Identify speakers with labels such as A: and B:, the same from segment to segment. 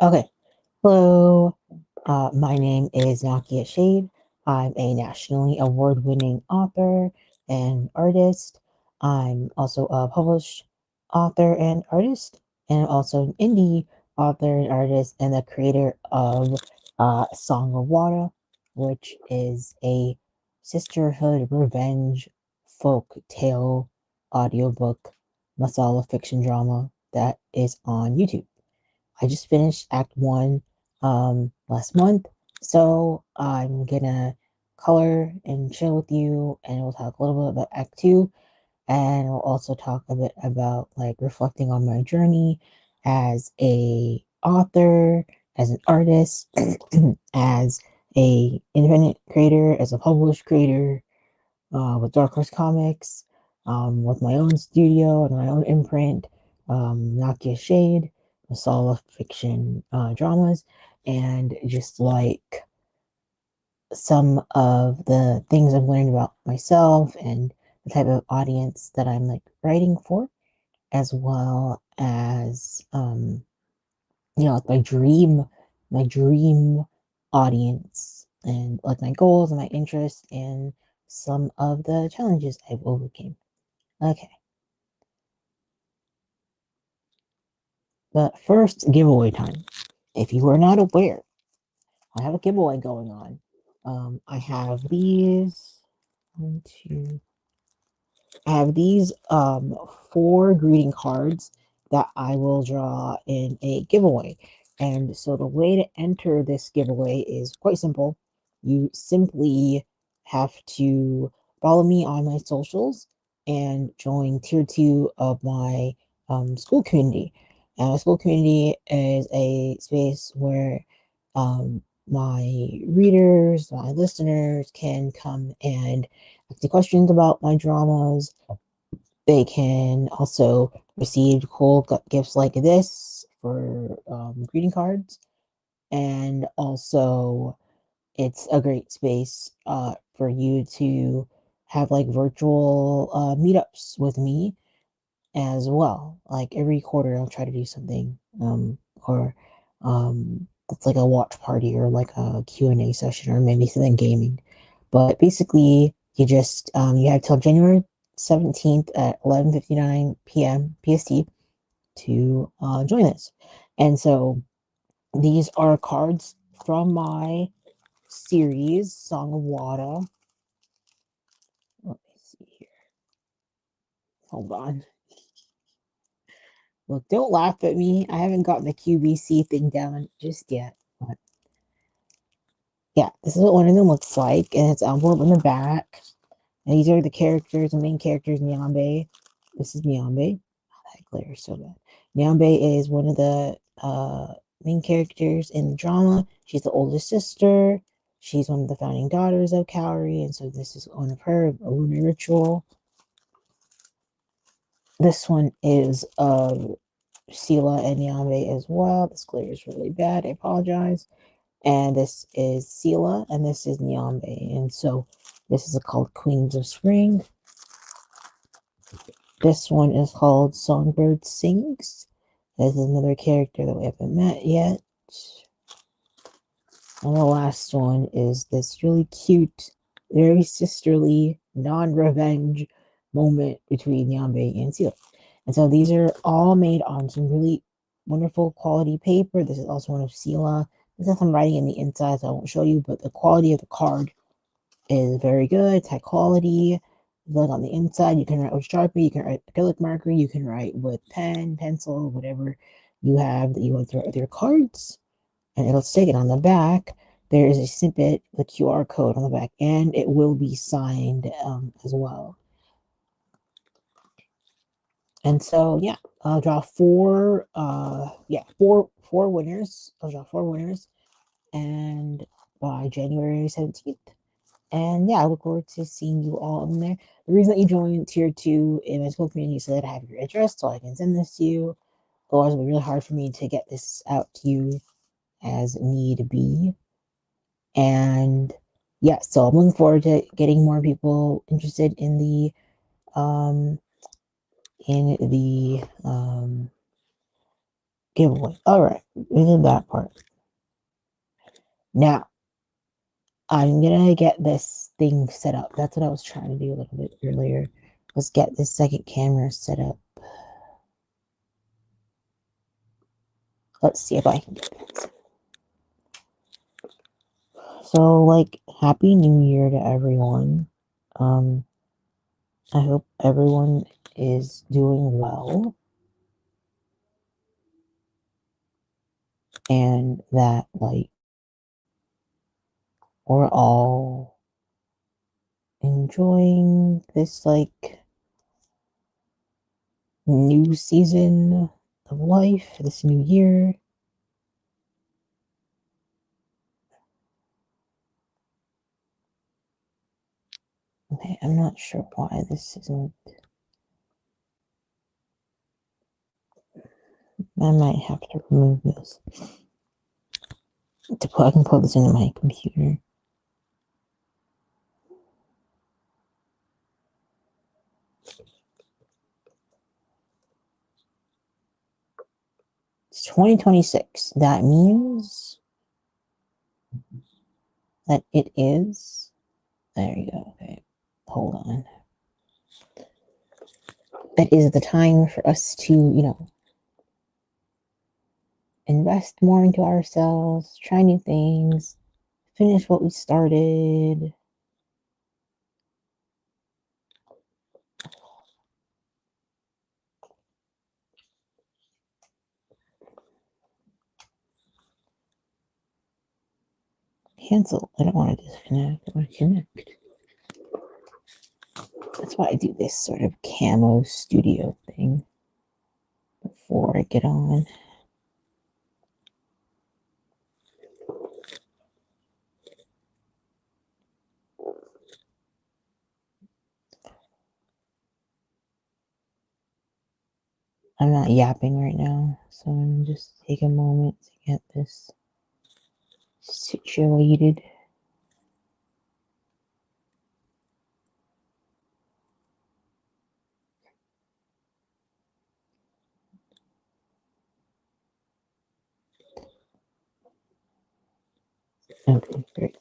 A: Okay. Hello. My name is Nakia Shade. I'm a nationally award-winning author and artist. I'm also a published author and artist, and also an indie author and artist, and the creator of Song of Wata, which is a sisterhood revenge folk tale audiobook Masala fiction drama that is on YouTube. I just finished Act One last month, so I'm gonna color and chill with you, and we'll talk a little bit about Act Two, and we'll also talk a bit about like reflecting on my journey as a author, as an artist, as a independent creator, as a published creator, with Dark Horse Comics, with my own studio and my own imprint, Nakia Shade, Masala fiction dramas, and just like some of the things I've learned about myself and the type of audience that I'm like writing for, as well as my dream audience, and like my goals and my interests and some of the challenges I've overcame. Okay, but first, giveaway time. If you are not aware, I have a giveaway going on. I have these one, two. I have these four greeting cards that I will draw in a giveaway. And so the way to enter this giveaway is quite simple. You simply have to follow me on my socials and join tier two of my school community. And my school community is a space where my readers, my listeners can come and ask me questions about my dramas. They can also receive cool gifts like this for greeting cards. And also, it's a great space for you to have like virtual meetups with me as well. Like every quarter, I'll try to do something, or it's like a watch party or like a Q&A session or maybe something gaming. But basically, you have till January 17th at 11:59 p.m. PST to join this. And so these are cards from my series, Song of Wata. Let me see here. Hold on. Look, don't laugh at me. I haven't gotten the QVC thing down just yet. But yeah, this is what one of them looks like, and it's envelope in the back. And these are the characters, the main characters, Niambe. This is Niambe. Oh, that glare is so bad. Niambe is one of the main characters in the drama. She's the oldest sister. She's one of the founding daughters of Kaori, and so this is one of her, a lunar ritual. This one is Sela and Niambe as well. This glare is really bad. I apologize. And this is Sela, and this is Niambe. And so this is called Queens of Spring. This one is called Songbird Sings. This is another character that we haven't met yet. And the last one is this really cute, very sisterly, non-revenge moment between Niambe and Sela. And so these are all made on some really wonderful quality paper. This is also one of Sela. There's some writing in the inside, so I won't show you, but the quality of the card is very good. It's high quality. Look on the inside, you can write with Sharpie, you can write acrylic marker, you can write with pen, pencil, whatever you have that you want to write with your cards, and it'll stick it on the back. There is a snippet, the QR code on the back, and it will be signed as well. And so, yeah, I'll draw four winners. I'll draw four winners, and by January 17th. And yeah, I look forward to seeing you all in there. The reason that you join tier two in my school community is so that I have your address so I can send this to you. Otherwise, it'll be really hard for me to get this out to you as need be. And yeah, so I'm looking forward to getting more people interested um in the giveaway. All right, we did that part. Now, I'm gonna get this thing set up. That's what I was trying to do a little bit earlier. Was get this second camera set up. Let's see if I can get that. So, like, Happy New Year to everyone. I hope everyone is doing well. And that, like, we're all enjoying this, like, new season of life, this new year. Okay, I'm not sure why this isn't. I might have to remove this. I can plug this into my computer. It's 2026. That means that it is. There you go. Okay, hold on. That is the time for us to, invest more into ourselves, try new things, finish what we started. Cancel. I don't want to disconnect. I want to connect. That's why I do this sort of camo studio thing before I get on. I'm not yapping right now, so I'm just take a moment to get this situated. Okay, great.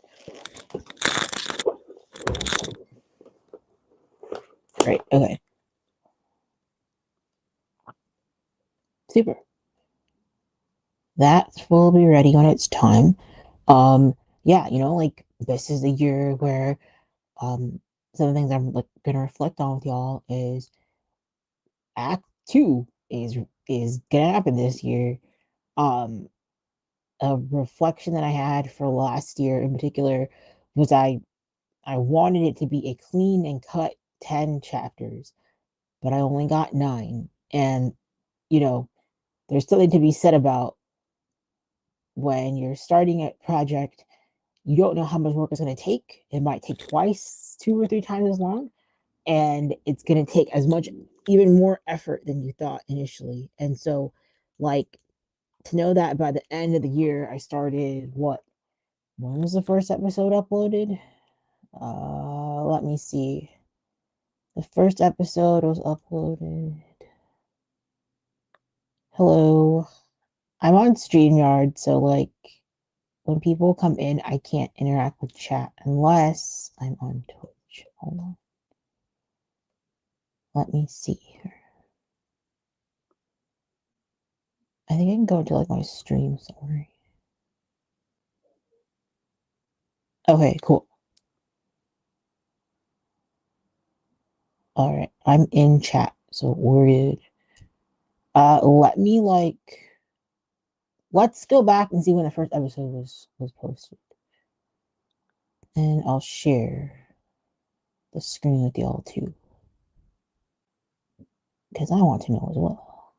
A: Great, okay. Super. That will be ready when it's time. Yeah, like this is the year where some of the things I'm like gonna reflect on with y'all is Act Two is gonna happen this year. Um, a reflection that I had for last year in particular was I wanted it to be a clean and cut 10 chapters, but I only got 9. And there's something to be said about when you're starting a project, you don't know how much work it's going to take. It might take twice, 2 or 3 times as long, and it's going to take as much, even more effort than you thought initially. And so, like, to know that by the end of the year, I started what? When was the first episode uploaded? Let me see. The first episode was uploaded. Hello. I'm on StreamYard, so like when people come in, I can't interact with chat unless I'm on Twitch. Hold on. Let me see here. I think I can go to like my stream summary. Okay, cool. All right, I'm in chat, so we're good. Let me let's go back and see when the first episode was posted, and I'll share the screen with y'all too, because I want to know as well.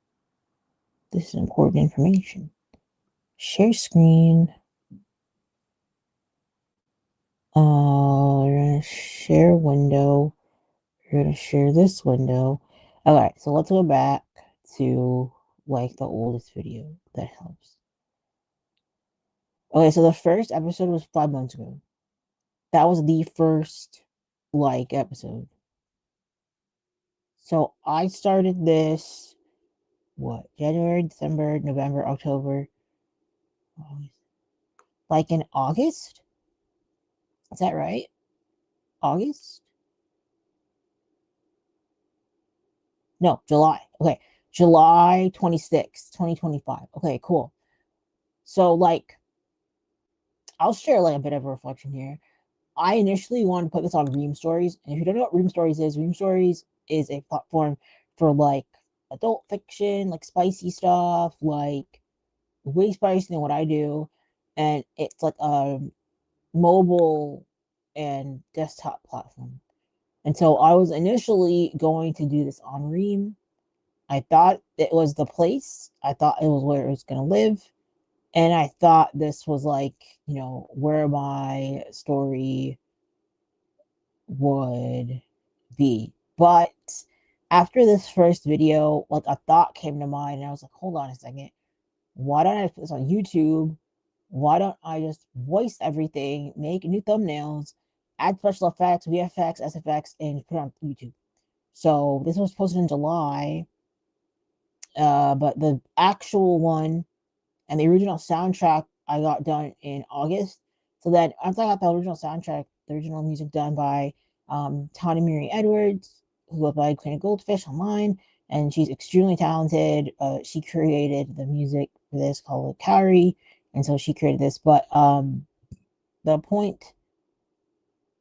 A: This is important information. Share screen. We're gonna share window. We're gonna share this window. Alright, so let's go back to like the oldest video that helps. Okay, so the first episode was 5 months ago. That was the first episode. So I started this what? January, December, November, October. Like in August? Is that right? August? No, July. Okay. July 26th, 2025. Okay, cool. So, like, I'll share like a bit of a reflection here. I initially wanted to put this on Ream Stories. And if you don't know what Ream Stories is a platform for like adult fiction, like spicy stuff, like way spicier than what I do. And it's like a mobile and desktop platform. And so I was initially going to do this on Ream. I thought it was the place. I thought it was where it was going to live. And I thought this was like, where my story would be. But after this first video, like a thought came to mind, and I was like, hold on a second. Why don't I put this on YouTube? Why don't I just voice everything, make new thumbnails, add special effects, VFX, SFX, and put it on YouTube? So this was posted in July, but the actual one and the original soundtrack I got done in August. So then after I got the original soundtrack, the original music done by Tawny Miri Edwards, who goes by Queen of Goldfish online, and she's extremely talented. She created the music for this called Carrie, and so she created this. But the point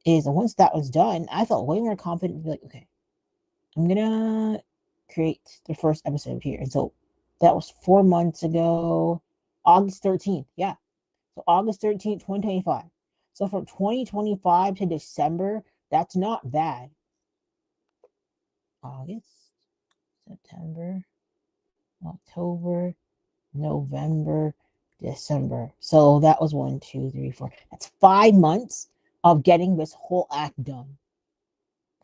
A: is, once that was done, I felt way more confident to be like, okay, I'm gonna create the first episode here. And so that was 4 months ago, August 13th. Yeah. So August 13th, 2025. So from 2025 to December, that's not bad. August, September, October, November, December. So that was 1, 2, 3, 4. That's 5 months of getting this whole act done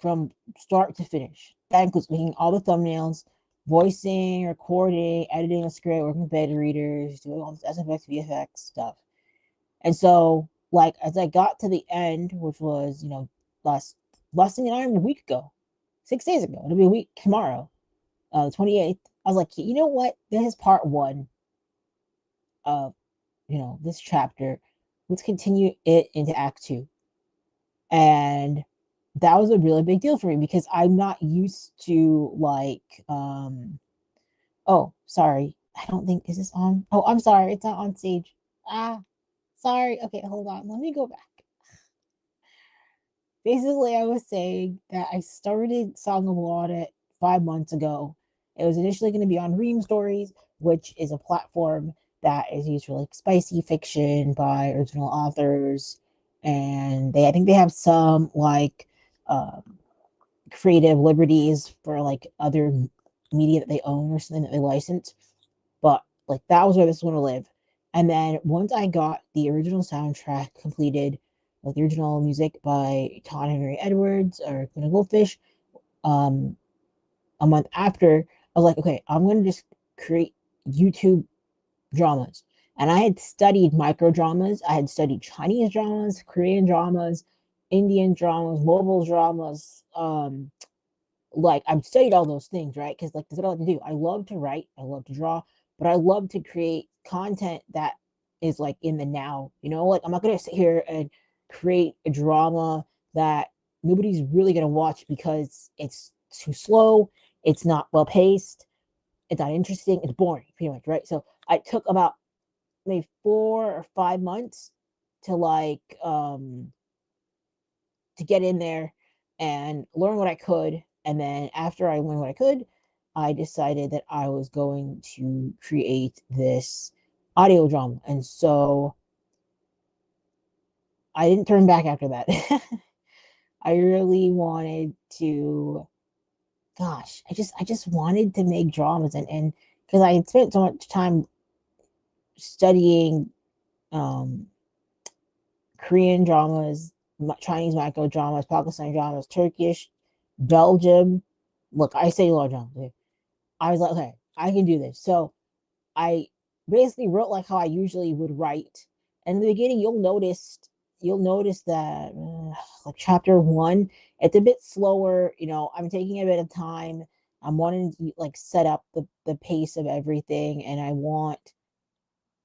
A: from start to finish. That includes making all the thumbnails, voicing, recording, editing a script, working with beta readers, doing all this SFX, VFX stuff. And so, like, as I got to the end, which was, less than a week ago, 6 days ago, it'll be a week tomorrow, the 28th, I was like, you know what? This is part one of, this chapter. Let's continue it into Act Two. And that was a really big deal for me because I'm not used to oh, sorry. I don't think is this on? Oh, I'm sorry. It's not on stage. Ah, sorry. Okay, hold on. Let me go back. Basically, I was saying that I started Song of Wata 5 months ago. It was initially going to be on Ream Stories, which is a platform that is used for like spicy fiction by original authors, and I think they have some like creative liberties for like other media that they own or something that they license. But like that was where this was going to live. And then once I got the original soundtrack completed, like the original music by Todd Henry Edwards or Gonna Goldfish, um, a month after, I was like, okay, I'm gonna just create YouTube dramas. And I had studied micro dramas. I had studied Chinese dramas, Korean dramas, Indian dramas, mobile dramas, like I've studied all those things, right? Because like that's what I like to do. I love to write, I love to draw, but I love to create content that is like in the now. Like I'm not gonna sit here and create a drama that nobody's really gonna watch because it's too slow, it's not well paced, it's not interesting, it's boring, pretty much, right? So I took about maybe 4 or 5 months to to get in there and learn what I could. And then after I learned what I could, I decided that I was going to create this audio drama. And so I didn't turn back after that. I really wanted to, gosh, I just wanted to make dramas, and because I had spent so much time studying um Korean dramas, Chinese micro dramas, Pakistani dramas, Turkish, Belgium. Look, I say a lot of dramas. I was like, okay, I can do this. So I basically wrote like how I usually would write. And in the beginning, you'll notice that like chapter one, it's a bit slower. I'm taking a bit of time. I'm wanting to like set up the pace of everything, and I want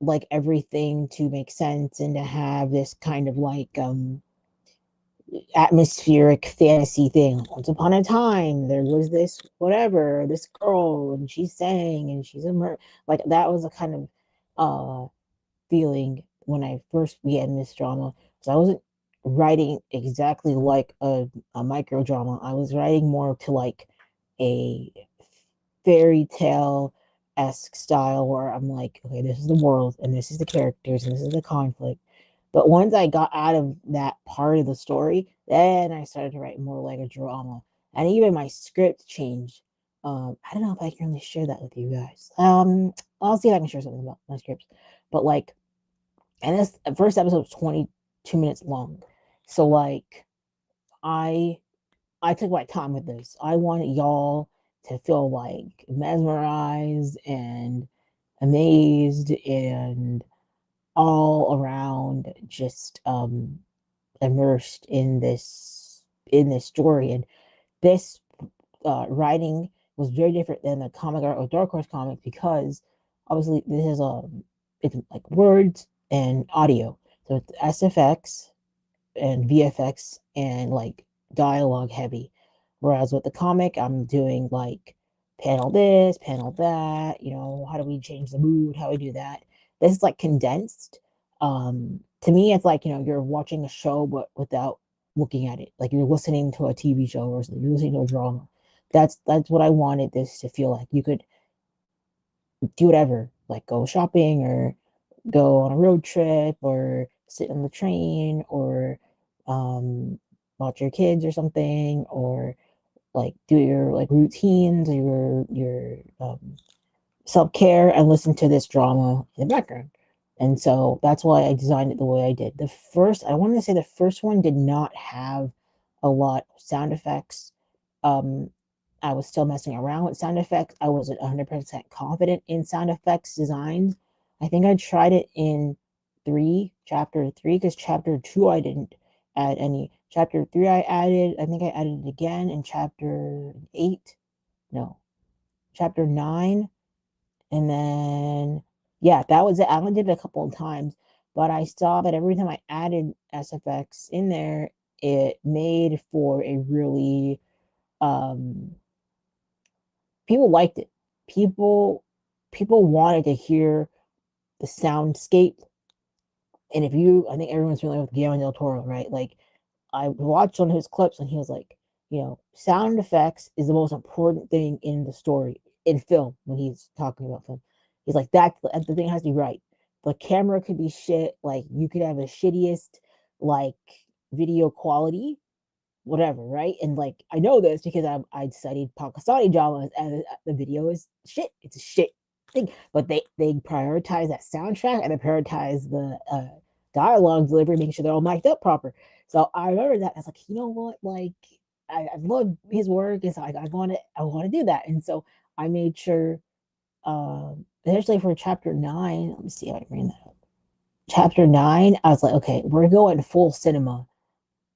A: like everything to make sense and to have this kind of like atmospheric fantasy thing. Once upon a time, there was this whatever, this girl, and she sang, and she's a like that was a kind of feeling when I first began this drama. So I wasn't writing exactly like a micro drama. I was writing more to like a fairy tale esque style where I'm like, okay, this is the world and this is the characters and this is the conflict. But once I got out of that part of the story, then I started to write more like a drama. And even my script changed. I don't know if I can really share that with you guys. I'll see if I can share something about my scripts. But like, and this first episode was 22 minutes long. So like, I I took my time with this. I wanted y'all to feel like mesmerized and amazed and all around just immersed in this story. And this writing was very different than the comic or Dark Horse comic because obviously this is it's like words and audio. So it's SFX and VFX and like dialogue heavy. Whereas with the comic, I'm doing like panel this, panel that, you know, how do we change the mood, how do we do that. This is like condensed. To me, it's like, you know, you're watching a show but without looking at it. Like you're listening to a TV show or something, you're listening to a drama. That's what I wanted this to feel like. You could do whatever, like go shopping or go on a road trip or sit on the train or um, watch your kids or something or like do your like routines or your self-care and listen to this drama in the background. And so that's why I designed it the way I did. I wanted to say the first one did not have a lot of sound effects. Um, I was still messing around with sound effects. I wasn't 100% confident in sound effects designs. I think I tried it in chapter three, because chapter two I didn't add any. Chapter three I think I added it again in chapter eight. No, chapter nine. And then, yeah, that was it. I only did it a couple of times, but I saw that every time I added SFX in there, it made for a really, um, people liked it. People, people wanted to hear the soundscape. And if you, I think everyone's familiar with Guillermo del Toro, right? Like, I watched one of his clips and he was like, you know, sound effects is the most important thing in the story in film when he's talking about film. He's like, that the thing has to be right. The camera could be shit. Like, you could have the shittiest, like, video quality, whatever, right? And like I know this because I studied Pakistani dramas, and the video is shit. It's a shit thing, but they prioritize that soundtrack and they prioritize the dialogue delivery, making sure they're all mic'd up proper. So I remember that I was like, you know what, like I love his work, and so I want to do that, and so I made sure, especially for chapter nine. Let me see if I can bring that up. Chapter nine, I was like, okay, we're going full cinema.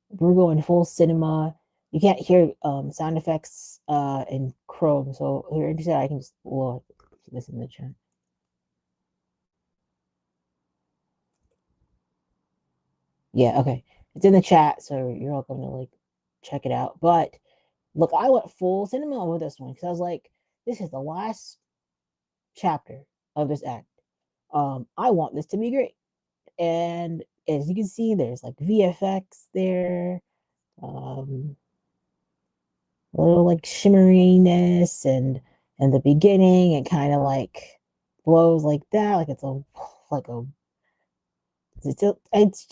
A: We're going full cinema. You can't hear sound effects in Chrome, so if you're interested, I can just look this in the chat. Yeah, okay, it's in the chat, so you're welcome to like check it out. But look, I went full cinema with this one because I was like, this is the last chapter of this act. I want this to be great, and as you can see, there's like VFX there. Um, a little like shimmeriness and the beginning it kind of like blows like that, like it's a like a it's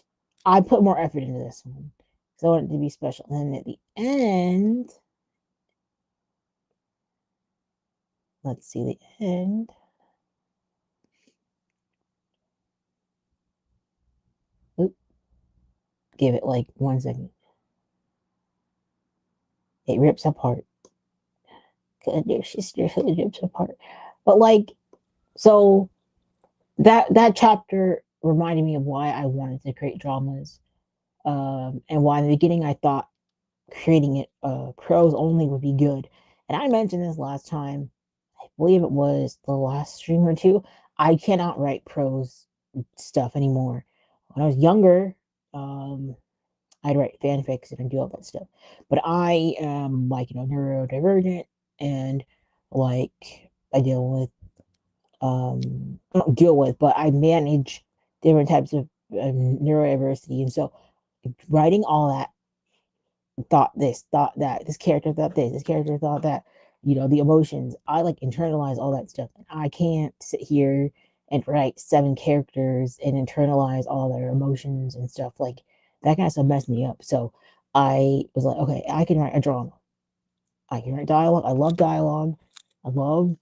A: I put more effort into this one because I want it to be special. And then at the end, let's see the end. Oop, give it like 1 second. It rips apart. Good dear sister, it rips apart. But like, so that chapter reminded me of why I wanted to create dramas, and why in the beginning I thought creating it prose only would be good. And I mentioned this last time. I believe it was the last stream or two. I cannot write prose stuff anymore. When I was younger, I'd write fanfics and do all that stuff. But I am like, neurodivergent, and like I deal with I don't deal with, but I manage different types of neurodiversity. And so writing all that, thought this, thought that, this character thought this character thought that, the emotions, I like internalize all that stuff. And I can't sit here and write 7 characters and internalize all their emotions and stuff. Like that kind of stuff messed me up. So I was like, okay, I can write a drama. I can write dialogue. I love dialogue. I love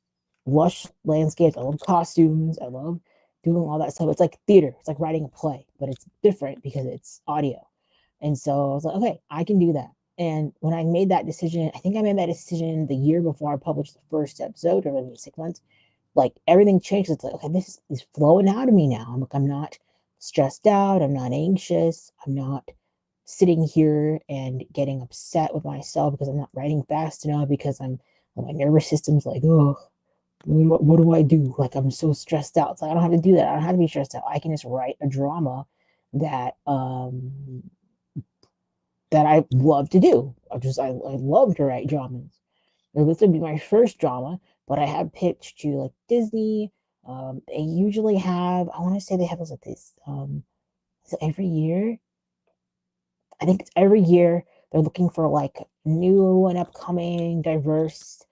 A: lush landscapes. I love costumes. I love doing all that stuff. It's like theater. It's like writing a play, but it's different because it's audio. And so I was like, okay, I can do that. And when I made that decision, I think I made that decision the year before I published the first episode, or maybe 6 months. Like everything changed. It's like, okay, this is flowing out of me now. I'm not stressed out. I'm not anxious. I'm not sitting here and getting upset with myself because I'm not writing fast enough, because my nervous system's like, oh, what do I do? Like I'm so stressed out. So I don't have to do that. I don't have to be stressed out. I can just write a drama that that I love to do. I love to write dramas. And this would be my first drama, but I have pitched to like Disney. They usually have, I want to say they have like this is it every year? I think it's every year they're looking for like new and upcoming diverse,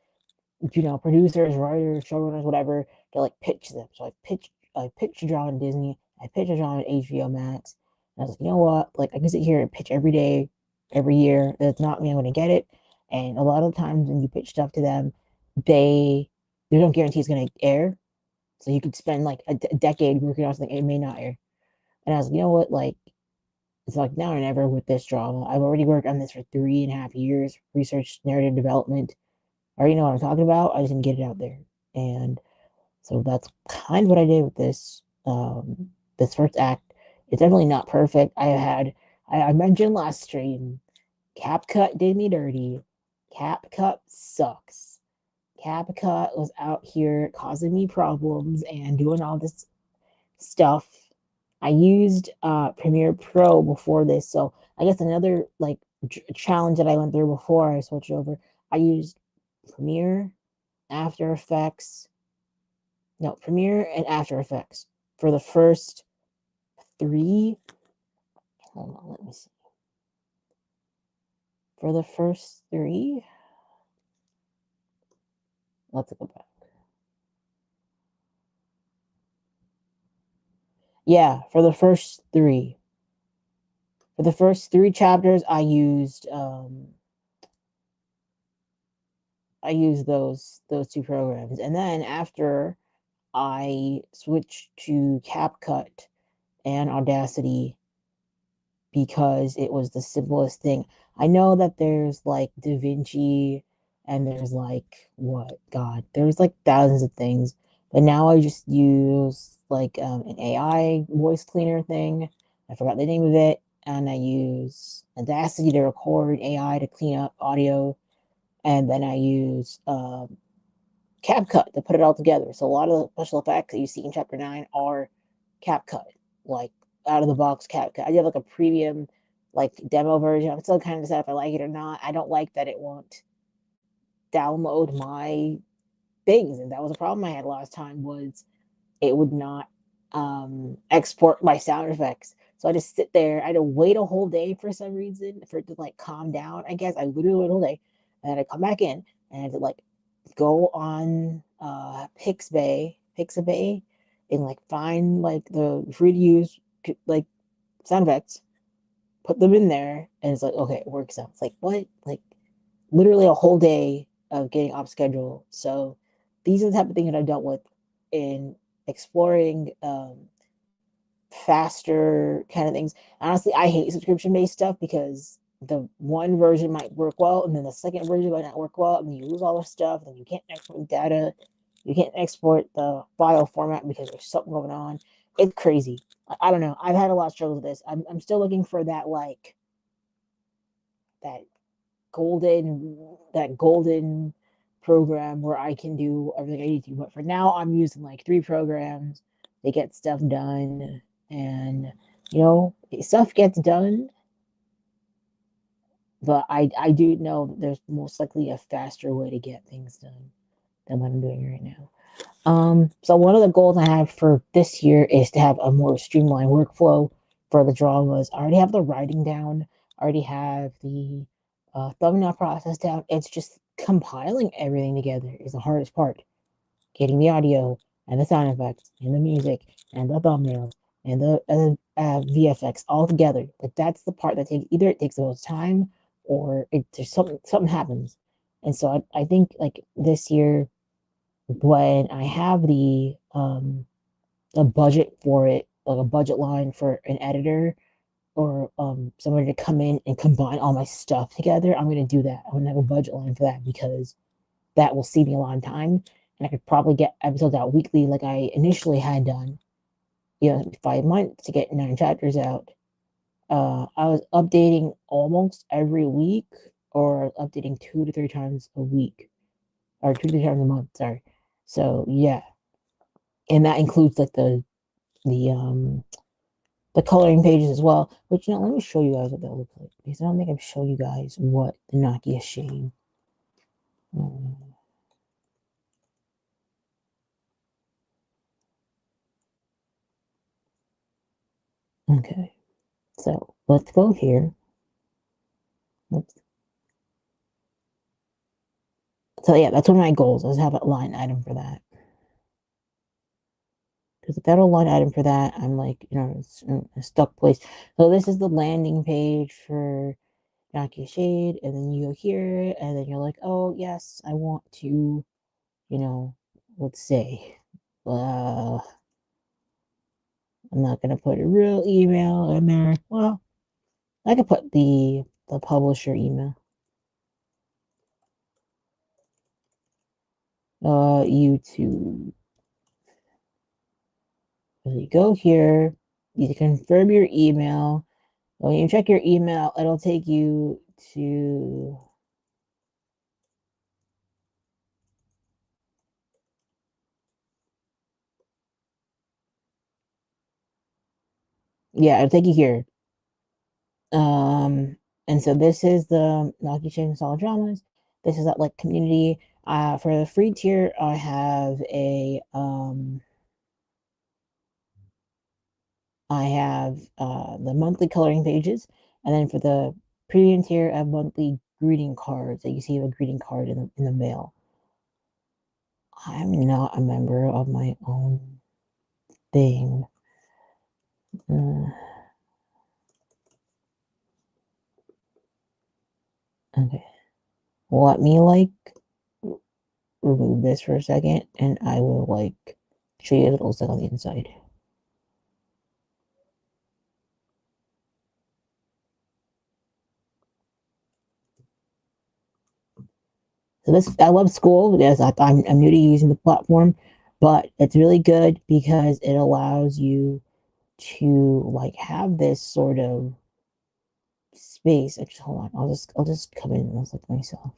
A: producers, writers, showrunners, whatever, to like pitch them. So I pitched a drama to Disney, I pitched a drama to HBO Max, and I was like, you know what? Like I can sit here and pitch every day, every year. That's not me, I'm gonna get it. And a lot of times when you pitch stuff to them, they don't guarantee it's gonna air. So you could spend like a decade working on something, it may not air. And I was like, you know what? Like it's like now or never with this drama. I've already worked on this for 3.5 years, research narrative development. I already know what I'm talking about. I just didn't get it out there. And so that's kind of what I did with this first act. It's definitely not perfect. I mentioned last stream, CapCut did me dirty. CapCut sucks. CapCut was out here causing me problems and doing all this stuff. I used Premiere Pro before this, so I guess another like challenge that I went through before I switched over. I used Premiere, After Effects, no, Premiere and After Effects for the first 3. Hold on, let me see. For the first 3, let's go back. Yeah, for the first 3. For the first 3 chapters, I used those 2 programs, and then after I switched to CapCut and Audacity because it was the simplest thing. I know that there's like DaVinci and there's like what God, there's like thousands of things, but now I just use like an AI voice cleaner thing. I forgot the name of it, and I use Audacity to record, AI to clean up audio, and then I use CapCut to put it all together. So a lot of the special effects that you see in Chapter 9 are CapCut, like out of the box CapCut. I do have like a premium, like demo version. I'm still kind of deciding if I like it or not. I don't like that it won't download my things, and that was a problem I had last time. Was it would not export my sound effects. So I just sit there. I had to wait a whole day for some reason for it to like calm down. I guess I literally wait a whole day, and then I come back in and I had to like go on Pixabay, and like find like the free to use like sound effects, put them in there, and it's like okay, it works out. It's like what? Like literally a whole day of getting off schedule. So these are the type of things that I've dealt with in exploring faster kind of things. Honestly, I hate subscription based stuff because the one version might work well, and then the second version might not work well, and then you lose all the stuff, and you can't export data, you can't export the file format because there's something going on. It's crazy. I don't know. I've had a lot of struggles with this. I'm still looking for that that golden program where I can do everything I need to. But for now, I'm using like 3 programs to get stuff done. And, stuff gets done. But I do know that there's most likely a faster way to get things done than what I'm doing right now. So one of the goals I have for this year is to have a more streamlined workflow for the dramas. I already have the writing down. I already have the thumbnail process down. It's just compiling everything together is the hardest part. Getting the audio and the sound effects and the music and the thumbnails and the VFX all together. Like that's the part that takes either it takes the most time or it there's something happens. And so I think like this year when I have the a budget for it, like a budget line for an editor or somebody to come in and combine all my stuff together, I'm gonna do that. I'm gonna have a budget line for that because that will save me a lot of time, and I could probably get episodes out weekly like I initially had done. 5 months to get 9 chapters out. I was updating almost every week, or updating 2 to 3 times a week, or 2 to 3 times a month. Sorry. So yeah, and that includes like the the coloring pages as well. But let me show you guys what that looks like because I don't think I've shown you guys what the Nakia Shade. Okay, so let's go here. Let's, so yeah, that's one of my goals is have a line item for that. Because if I have a line item for that, I'm like, it's in a stuck place. So this is the landing page for Nakia Shade, and then you go here, and then you're like, oh yes, I want to, let's say, I'm not gonna put a real email in there. Well, I could put the publisher email. YouTube. So you go here, you confirm your email. When you check your email, it'll take you to yeah, it'll take you here. And so this is the Nakia Shade Masala dramas. This is that like community. For the free tier, I have the monthly coloring pages, and then for the premium tier, I have monthly greeting cards that you see a greeting card in the mail. I'm not a member of my own thing. Okay, let me remove this for a second, and I will show you what it looks like on the inside. So I love school because I'm new to using the platform, but it's really good because it allows you to have this sort of space. Actually, hold on. I'll just come in and look like myself.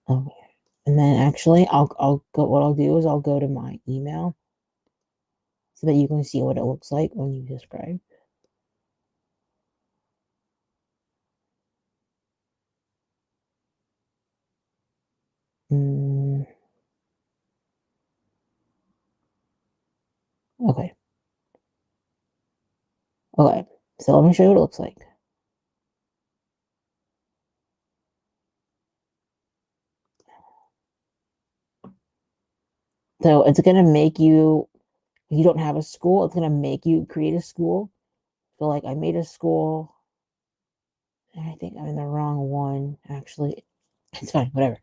A: Okay. And then actually I'll go what I'll do is I'll go to my email so that you can see what it looks like when you subscribe. Okay. Okay. So let me show you what it looks like. So it's gonna make you, if you don't have a school, it's gonna make you create a school. So I made a school, and I think I'm in the wrong one. Actually, it's fine, whatever.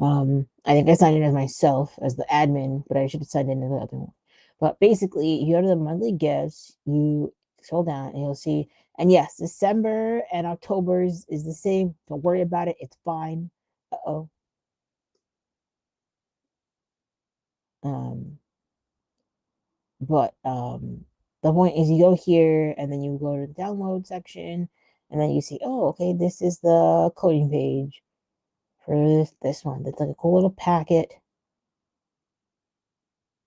A: I think I signed in as myself as the admin, but I should have signed in as the other one. But basically, you go to the monthly gifts, you scroll down, and you'll see. And yes, December and October's is the same. Don't worry about it. It's fine. Uh-oh. Um, but the point is you go here and then you go to the download section and then you see, oh, okay, this is the coding page. for this one. It's like a cool little packet.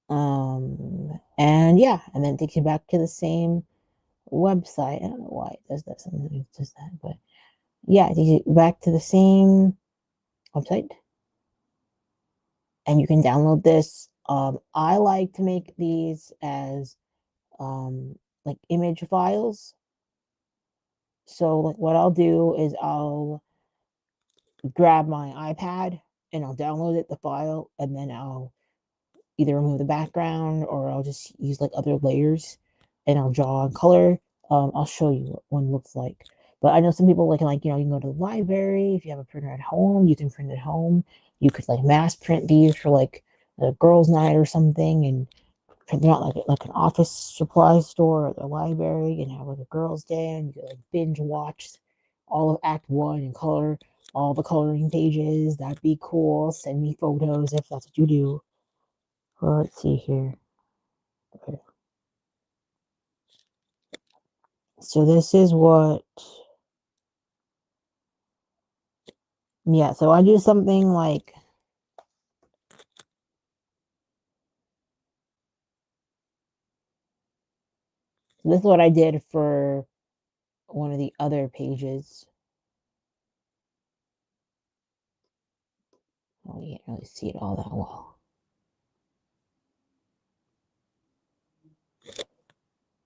A: And yeah, and then it takes you back to the same website. I don't know why it does that. Sometimes it does that, but yeah, it takes you back to the same website, and you can download this. I like to make these as like image files. So like what I'll do is I'll grab my iPad and I'll download it, the file, and then I'll either remove the background or I'll just use like other layers and I'll draw on color. I'll show you what one looks like. But I know some people like you can go to the library. If you have a printer at home, you can print at home. You could like mass print these for like a girls' night or something and print them out like an office supply store or the library and have like a girls' day and you could like binge watch all of Act One and color all the coloring pages. That'd be cool. Send me photos if that's what you do. Well, let's see here. Okay. So this is what, yeah, so I do something like, this is what I did for one of the other pages. Oh, you can't really see it all that well.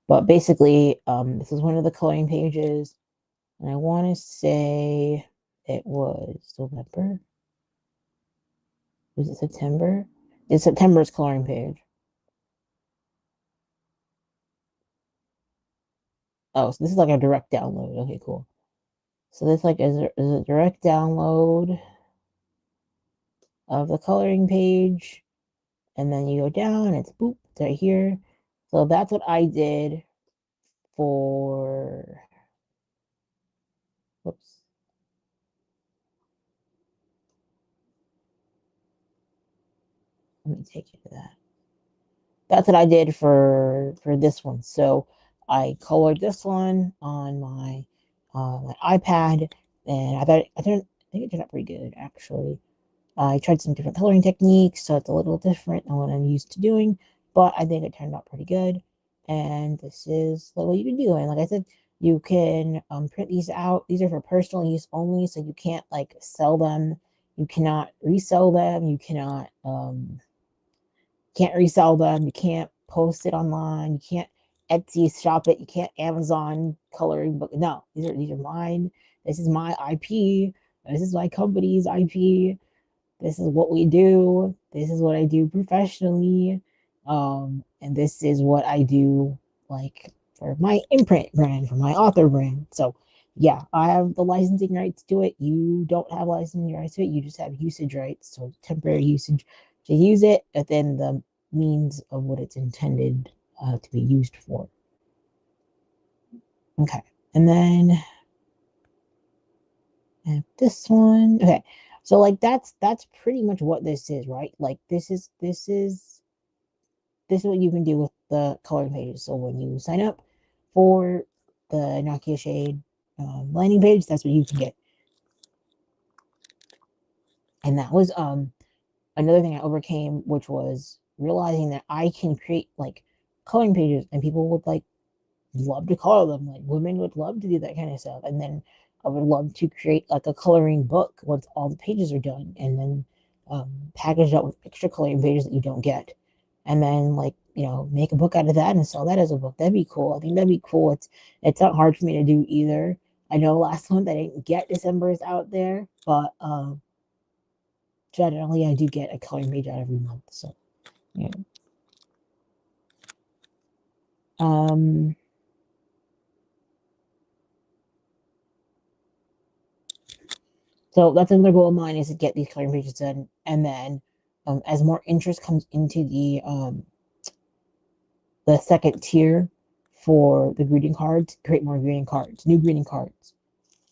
A: But basically, this is one of the coloring pages. And I want to say it was November. Was it September? It's September's coloring page. Oh, so this is like a direct download. Okay, cool. So this like is a direct download of the coloring page. And then you go down, it's boop, it's right here. So that's what I did for, whoops. Let me take you to that. That's what I did for this one. So I colored this one on my iPad, and I think it turned out pretty good actually. I tried some different coloring techniques, so it's a little different than what I'm used to doing, but I think it turned out pretty good. And this is what you can do. And like I said, you can print these out. These are for personal use only, so you can't like sell them. You cannot resell them. You can't resell them. You can't post it online. You can't Etsy shop it. You can't Amazon coloring book. No, these are mine. This is my IP. This is my company's IP. This is what we do. This is what I do professionally. And this is what I do like for my imprint brand, for my author brand. So yeah, I have the licensing rights to it. You don't have licensing rights to it. You just have usage rights. So temporary usage to use it within the means of what it's intended to be used for. Okay. And then this one. Okay. So like that's pretty much what this is, right? Like this is what you can do with the coloring pages. So when you sign up for the Nakia Shade landing page, that's what you can get. And that was another thing I overcame, which was realizing that I can create like coloring pages and people would like love to color them. Like women would love to do that kind of stuff. And then I would love to create like a coloring book once all the pages are done and then package that with extra coloring pages that you don't get. And then like, make a book out of that and sell that as a book. That'd be cool. I think that'd be cool. It's not hard for me to do either. I know last month I didn't get December's out there, but generally I do get a coloring page out every month. So yeah. Um So that's another goal of mine is to get these coloring pages done, and then as more interest comes into the second tier for the greeting cards, create more greeting cards, new greeting cards.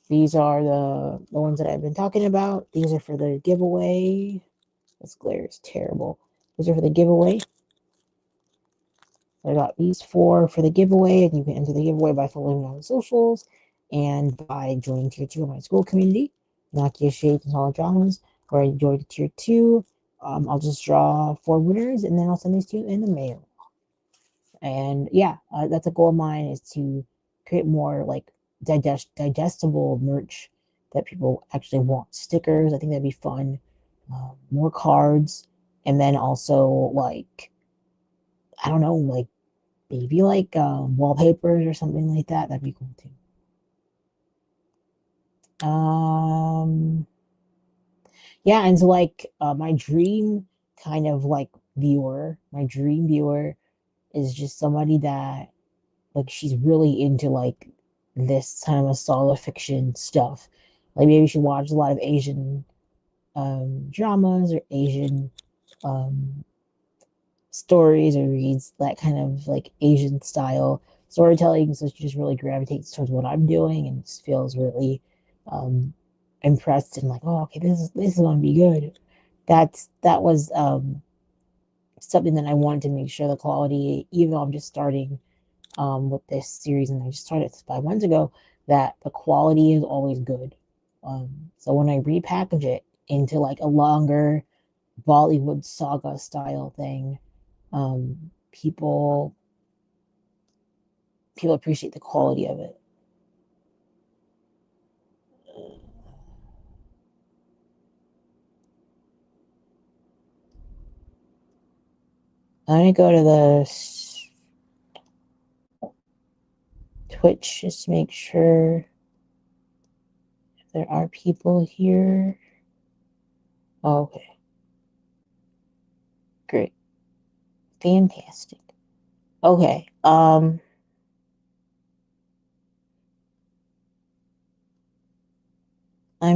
A: These are the ones that I've been talking about. These are for the giveaway. This glare is terrible. These are for the giveaway. I got these four for the giveaway, and you can enter the giveaway by following me on the socials and by joining tier 2 of my school community. Nakia Shade and Hall Dramas, where I enjoyed tier 2. I'll just draw 4 winners and then I'll send these to you in the mail. And yeah, that's a goal of mine, is to create more like digestible merch that people actually want. Stickers, I think that'd be fun. More cards, and then also like, I don't know, like maybe like wallpapers or something like that. That'd be cool too. Yeah, and so like my dream kind of like viewer, my dream viewer is just somebody that like she's really into like this kind of Masala fiction stuff. Like maybe she watches a lot of Asian dramas or Asian um, stories, or reads that kind of like Asian style storytelling. So she just really gravitates towards what I'm doing and just feels really um, impressed and like, oh, okay, this is gonna be good. That was something that I wanted to make sure the quality, even though I'm just starting with this series, and I just started 5 months ago, that the quality is always good. So when I repackage it into like a longer Bollywood saga style thing, people appreciate the quality of it. I'm gonna go to the Twitch just to make sure if there are people here. Oh, okay, great, fantastic. Okay, I'm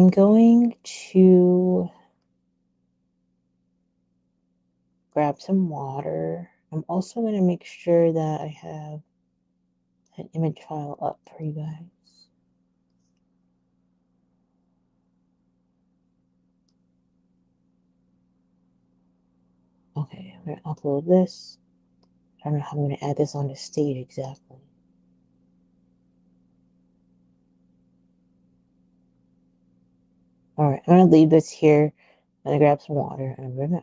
A: going to grab some water. I'm also going to make sure that I have an image file up for you guys. Okay, I'm going to upload this. I don't know how I'm going to add this on the stage exactly. All right, I'm going to leave this here. I'm going to grab some water and I'm going to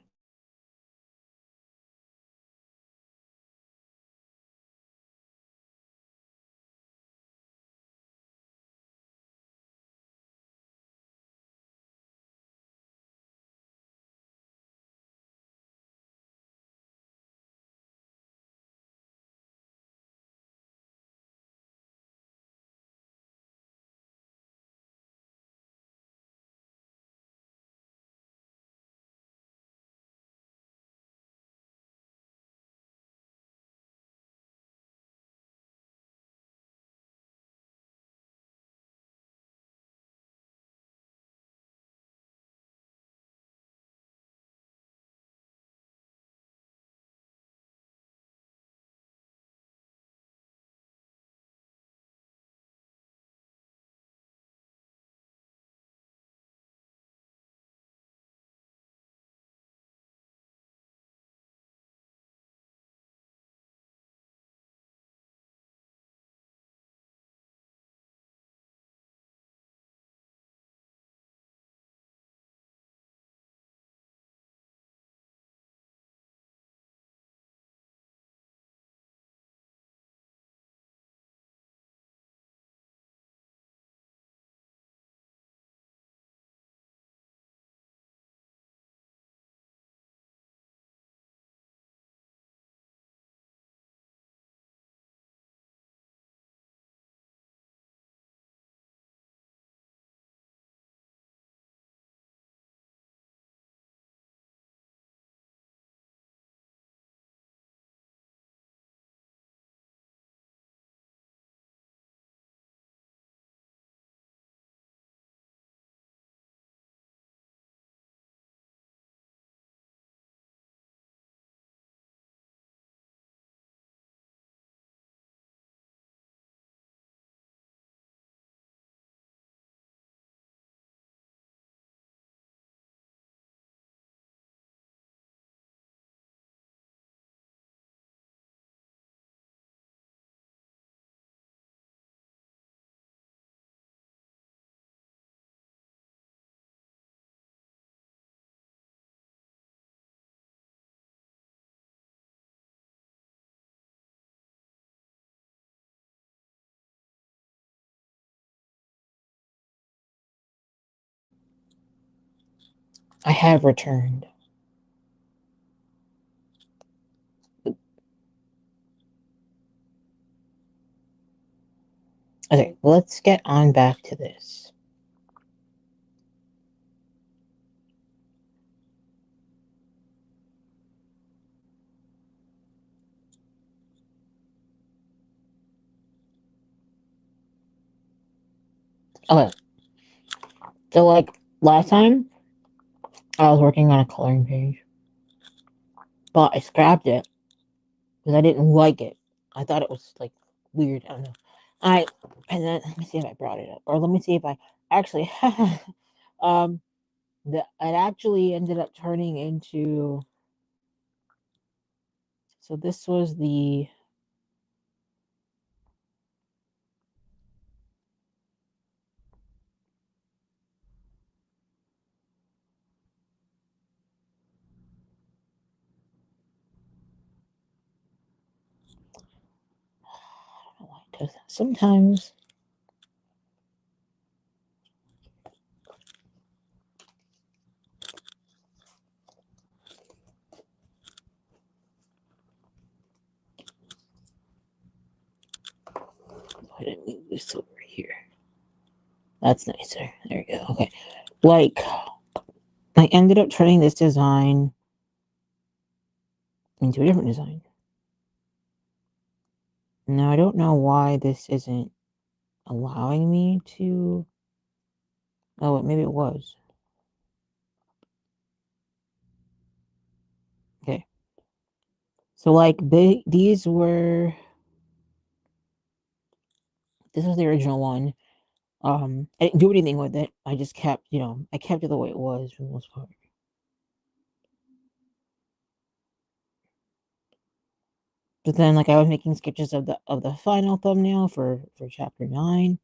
A: I have returned. Okay, let's get on back to this. Okay, so like last time, I was working on a coloring page, but I scrapped it because I didn't like it. I thought it was like weird. I don't know. And then let me see if I brought it up, or let me see if I actually um it actually ended up turning into. So this was the. I don't know why it does that. Sometimes. Why did I move this over here? That's nicer. There we go. Okay. Like, I ended up turning this design into a different design. Now, I don't know why this isn't allowing me to. Oh, maybe it was. Okay. So, like, these were. This was the original one. I didn't do anything with it. I just kept, I kept it the way it was for the most part. But then, like, I was making sketches of the final thumbnail for chapter 9,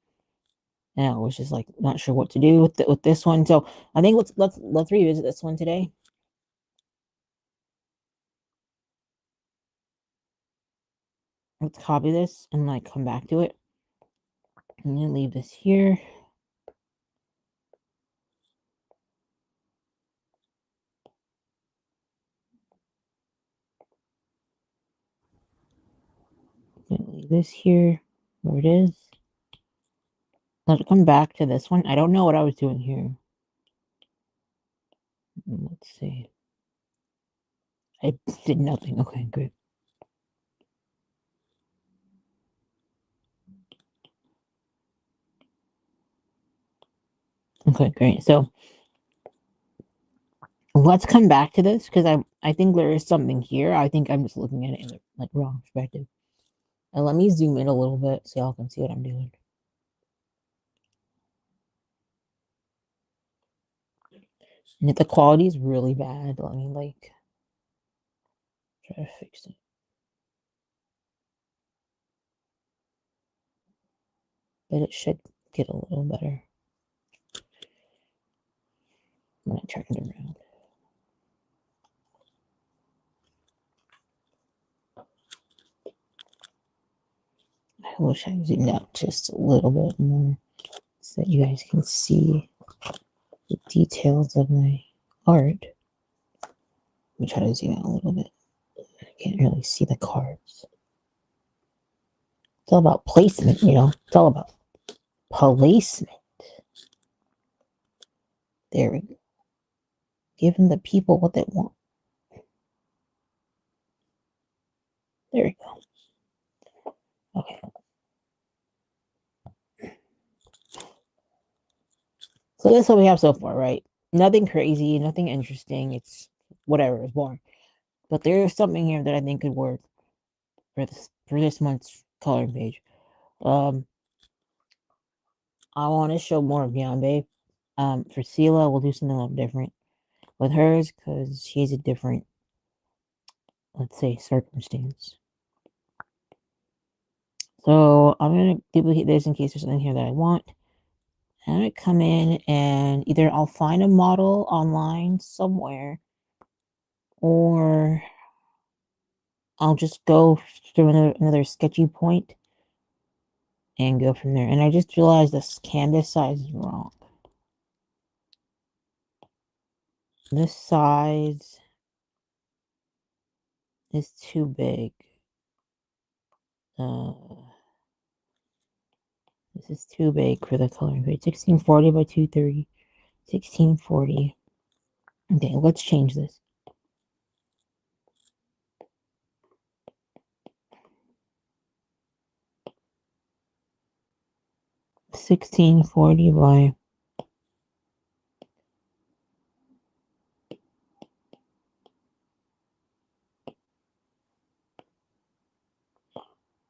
A: and I was just like not sure what to do with this one. So I think let's revisit this one today. Let's copy this and like come back to it. I'm gonna leave this here. I'm gonna leave this here where it is. Let's come back to this one. I don't know what I was doing here. Let's see. I did nothing. Okay, good. Okay, great. So let's come back to this because I think there is something here. I think I'm just looking at it in the like wrong perspective. And let me zoom in a little bit so y'all can see what I'm doing. And if the quality is really bad, let me like try to fix it. But it should get a little better when I turn it around. I wish I zoomed out just a little bit more so that you guys can see the details of my art. Let me try to zoom out a little bit. I can't really see the cards. It's all about placement, It's all about placement. There we go. Giving the people what they want. There we go. Okay. So that's what we have so far, right? Nothing crazy, nothing interesting. It's whatever, it's boring. But there is something here that I think could work for this month's coloring page. I want to show more of Niambe. For Sela, we'll do something a little different with hers because she's a different, let's say, circumstance. So I'm gonna duplicate this in case there's something here that I want. I'm gonna come in and either I'll find a model online somewhere, or I'll just go through another sketchy point and go from there. And I just realized this canvas size is wrong. This size is too big. This is too big for the coloring page. 1640 by 230. 1640. Okay, let's change this. 1640 by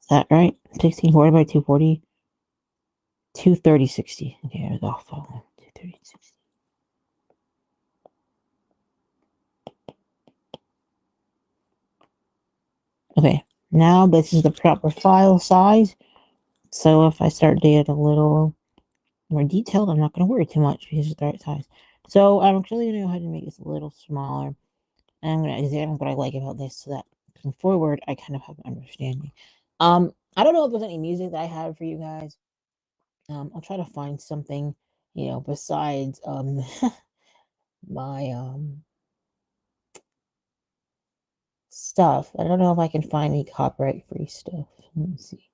A: is that right? 1640 by 240. 230 60. Okay, I was off. 230 60. Okay, now this is the proper file size. So if I start to get a little more detailed, I'm not going to worry too much because it's the right size. So I'm actually going to go ahead and make this a little smaller. And I'm going to examine what I like about this so that going forward, I kind of have an understanding. I don't know if there's any music that I have for you guys. I'll try to find something, besides my stuff. I don't know if I can find any copyright free stuff. Let me see.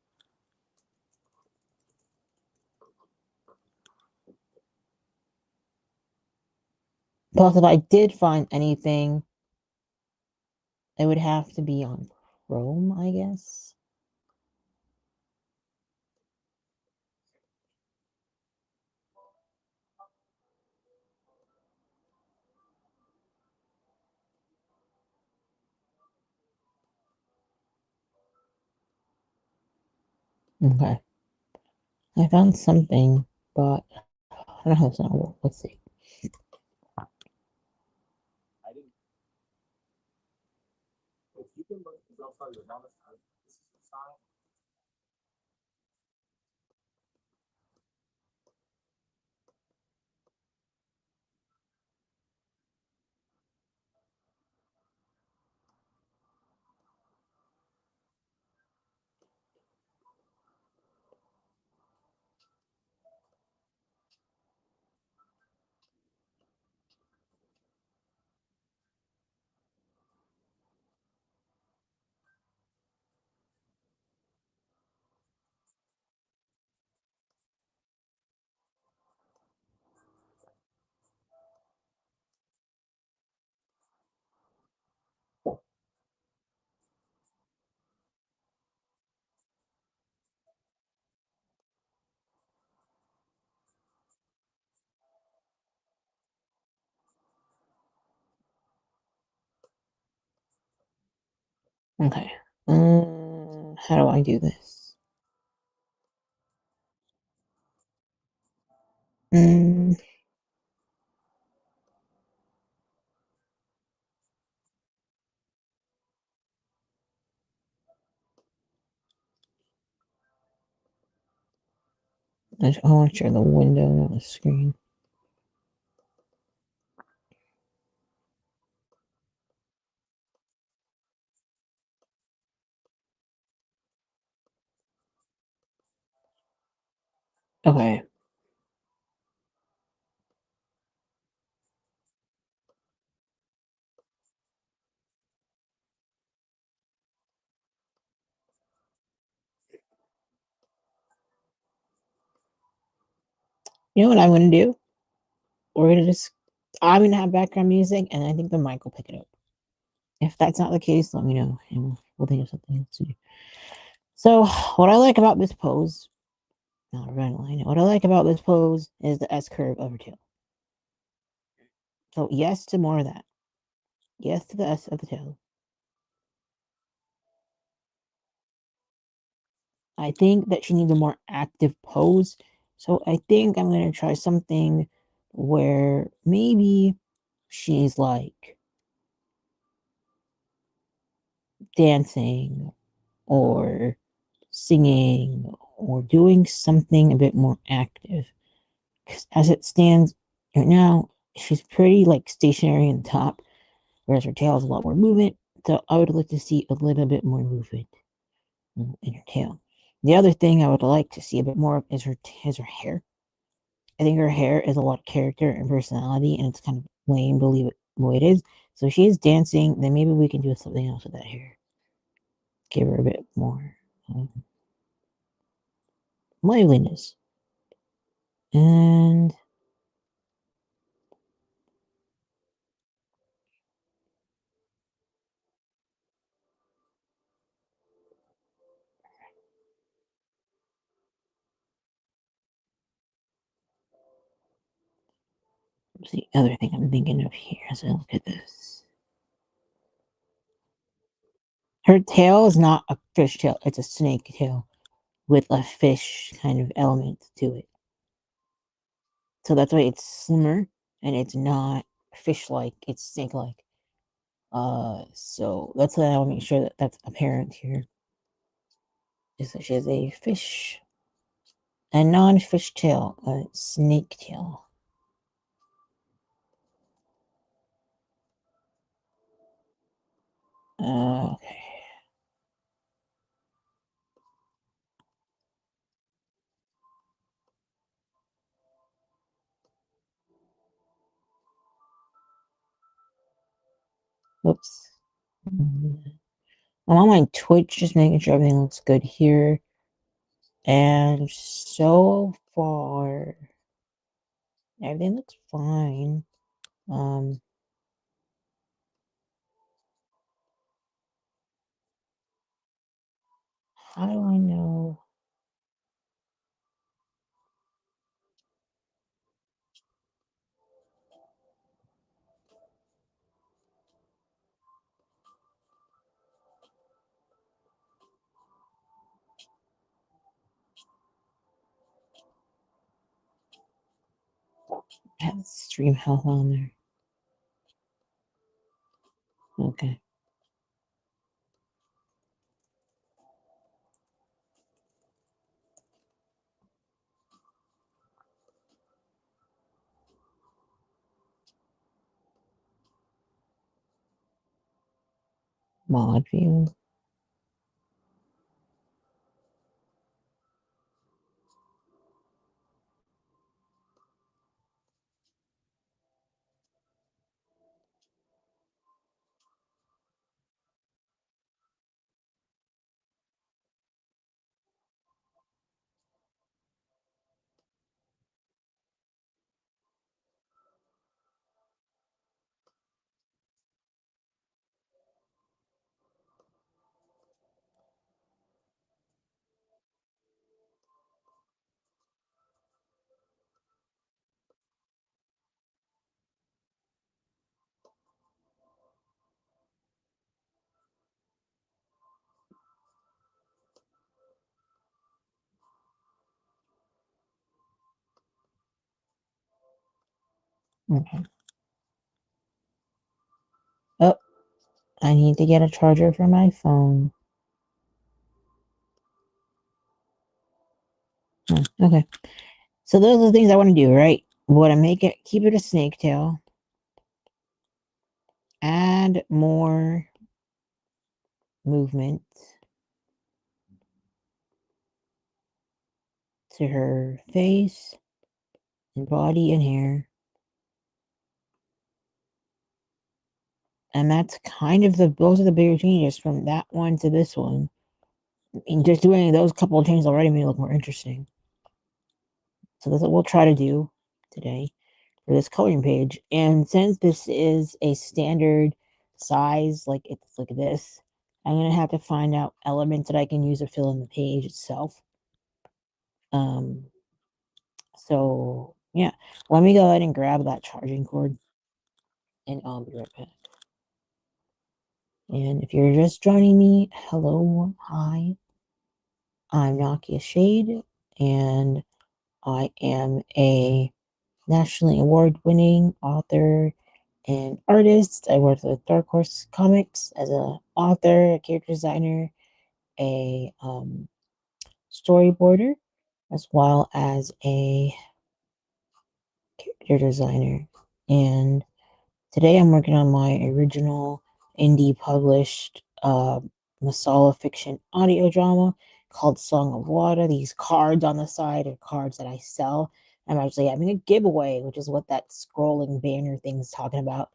A: Plus, if I did find anything, it would have to be on Chrome, I guess. Okay. I found something, but I don't know how it's gonna work. Let's see. Okay. How do I do this? Mm, I want to share the window, not the screen. Okay. You know what I'm gonna do? I'm gonna have background music, and I think the mic will pick it up. If that's not the case, let me know, and we'll think of something else to do. So, what I like about this pose, not a red line. What I like about this pose is the S curve of her tail. So, yes to more of that. Yes to the S of the tail. I think that she needs a more active pose. So, I think I'm gonna try something where maybe she's like dancing or singing or doing something a bit more active. Because as it stands right now, she's pretty like stationary in the top, whereas her tail has a lot more movement. So I would like to see a little bit more movement in her tail. The other thing I would like to see a bit more of is her hair. I think her hair is a lot of character and personality, and it's kind of lame to leave it Well, it is. So she is dancing. Then maybe we can do something else with that hair. Give her a bit more liveliness. And what's the other thing I'm thinking of here as I look at this? Her tail is not a fish tail, it's a snake tail with a fish kind of element to it. So that's why it's slimmer and it's not fish like, it's snake like. So that's why I want to make sure that that's apparent here. Is that she has a fish, a non-fish tail, a snake tail. Okay. Whoops. I'm on my Twitch, just making sure everything looks good here. And so far, everything looks fine. Um, how do I know? I have stream health on there. Okay. Mod view. Okay. Oh, I need to get a charger for my phone. Okay. So those are the things I want to do, right? Want to make it, keep it a snake tail. Add more movement to her face and body and hair. And that's kind of those are the bigger changes from that one to this one. I mean, just doing those couple of changes already made it look more interesting. So that's what we'll try to do today for this coloring page. And since this is a standard size, like it's like this, I'm gonna have to find out elements that I can use to fill in the page itself. Um, so yeah, let me go ahead and grab that charging cord, and I'll be right back. And if you're just joining me, hello, hi, I'm Nakia Shade, and I am a nationally award-winning author and artist. I worked with Dark Horse Comics as an author, a character designer, a storyboarder, as well as a character designer. And today I'm working on my original indie published Masala fiction audio drama called Song of Wata. These cards on the side are cards that I sell. I'm actually having a giveaway, which is what that scrolling banner thing is talking about.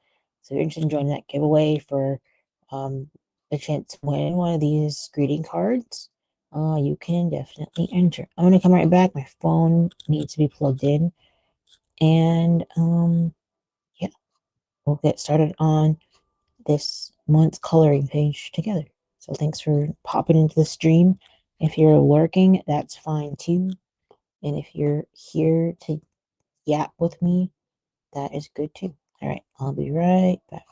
A: So if you're interested in joining that giveaway for a chance to win one of these greeting cards, you can definitely enter. I'm gonna come right back. My phone needs to be plugged in, and yeah, we'll get started on this month's coloring page together. So thanks for popping into the stream. If you're lurking, that's fine too. And if you're here to yap with me, that is good too. All right, I'll be right back.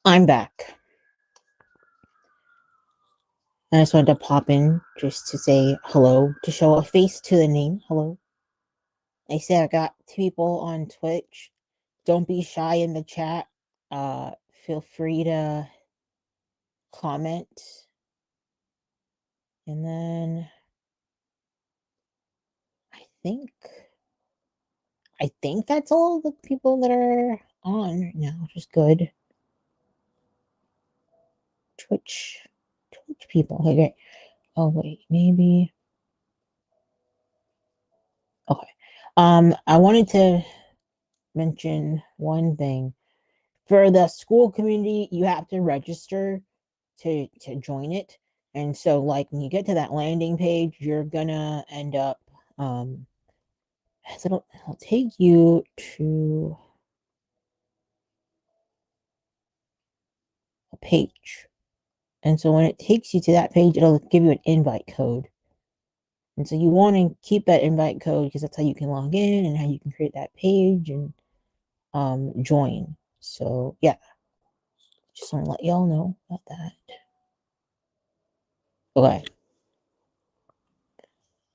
A: I'm back. I just wanted to pop in just to say hello, to show a face to the name. Hello. I said I got 2 people on Twitch. Don't be shy in the chat. Feel free to comment. And then I think that's all the people that are on right now, which is good. Twitch people. Okay, great. Oh wait, maybe. Okay. I wanted to mention one thing. For the school community, you have to register to join it. And so like when you get to that landing page, you're gonna end up it'll take you to a page. And so when it takes you to that page, it'll give you an invite code. And so you want to keep that invite code because that's how you can log in and how you can create that page and join. So yeah, just want to let y'all know about that. Okay.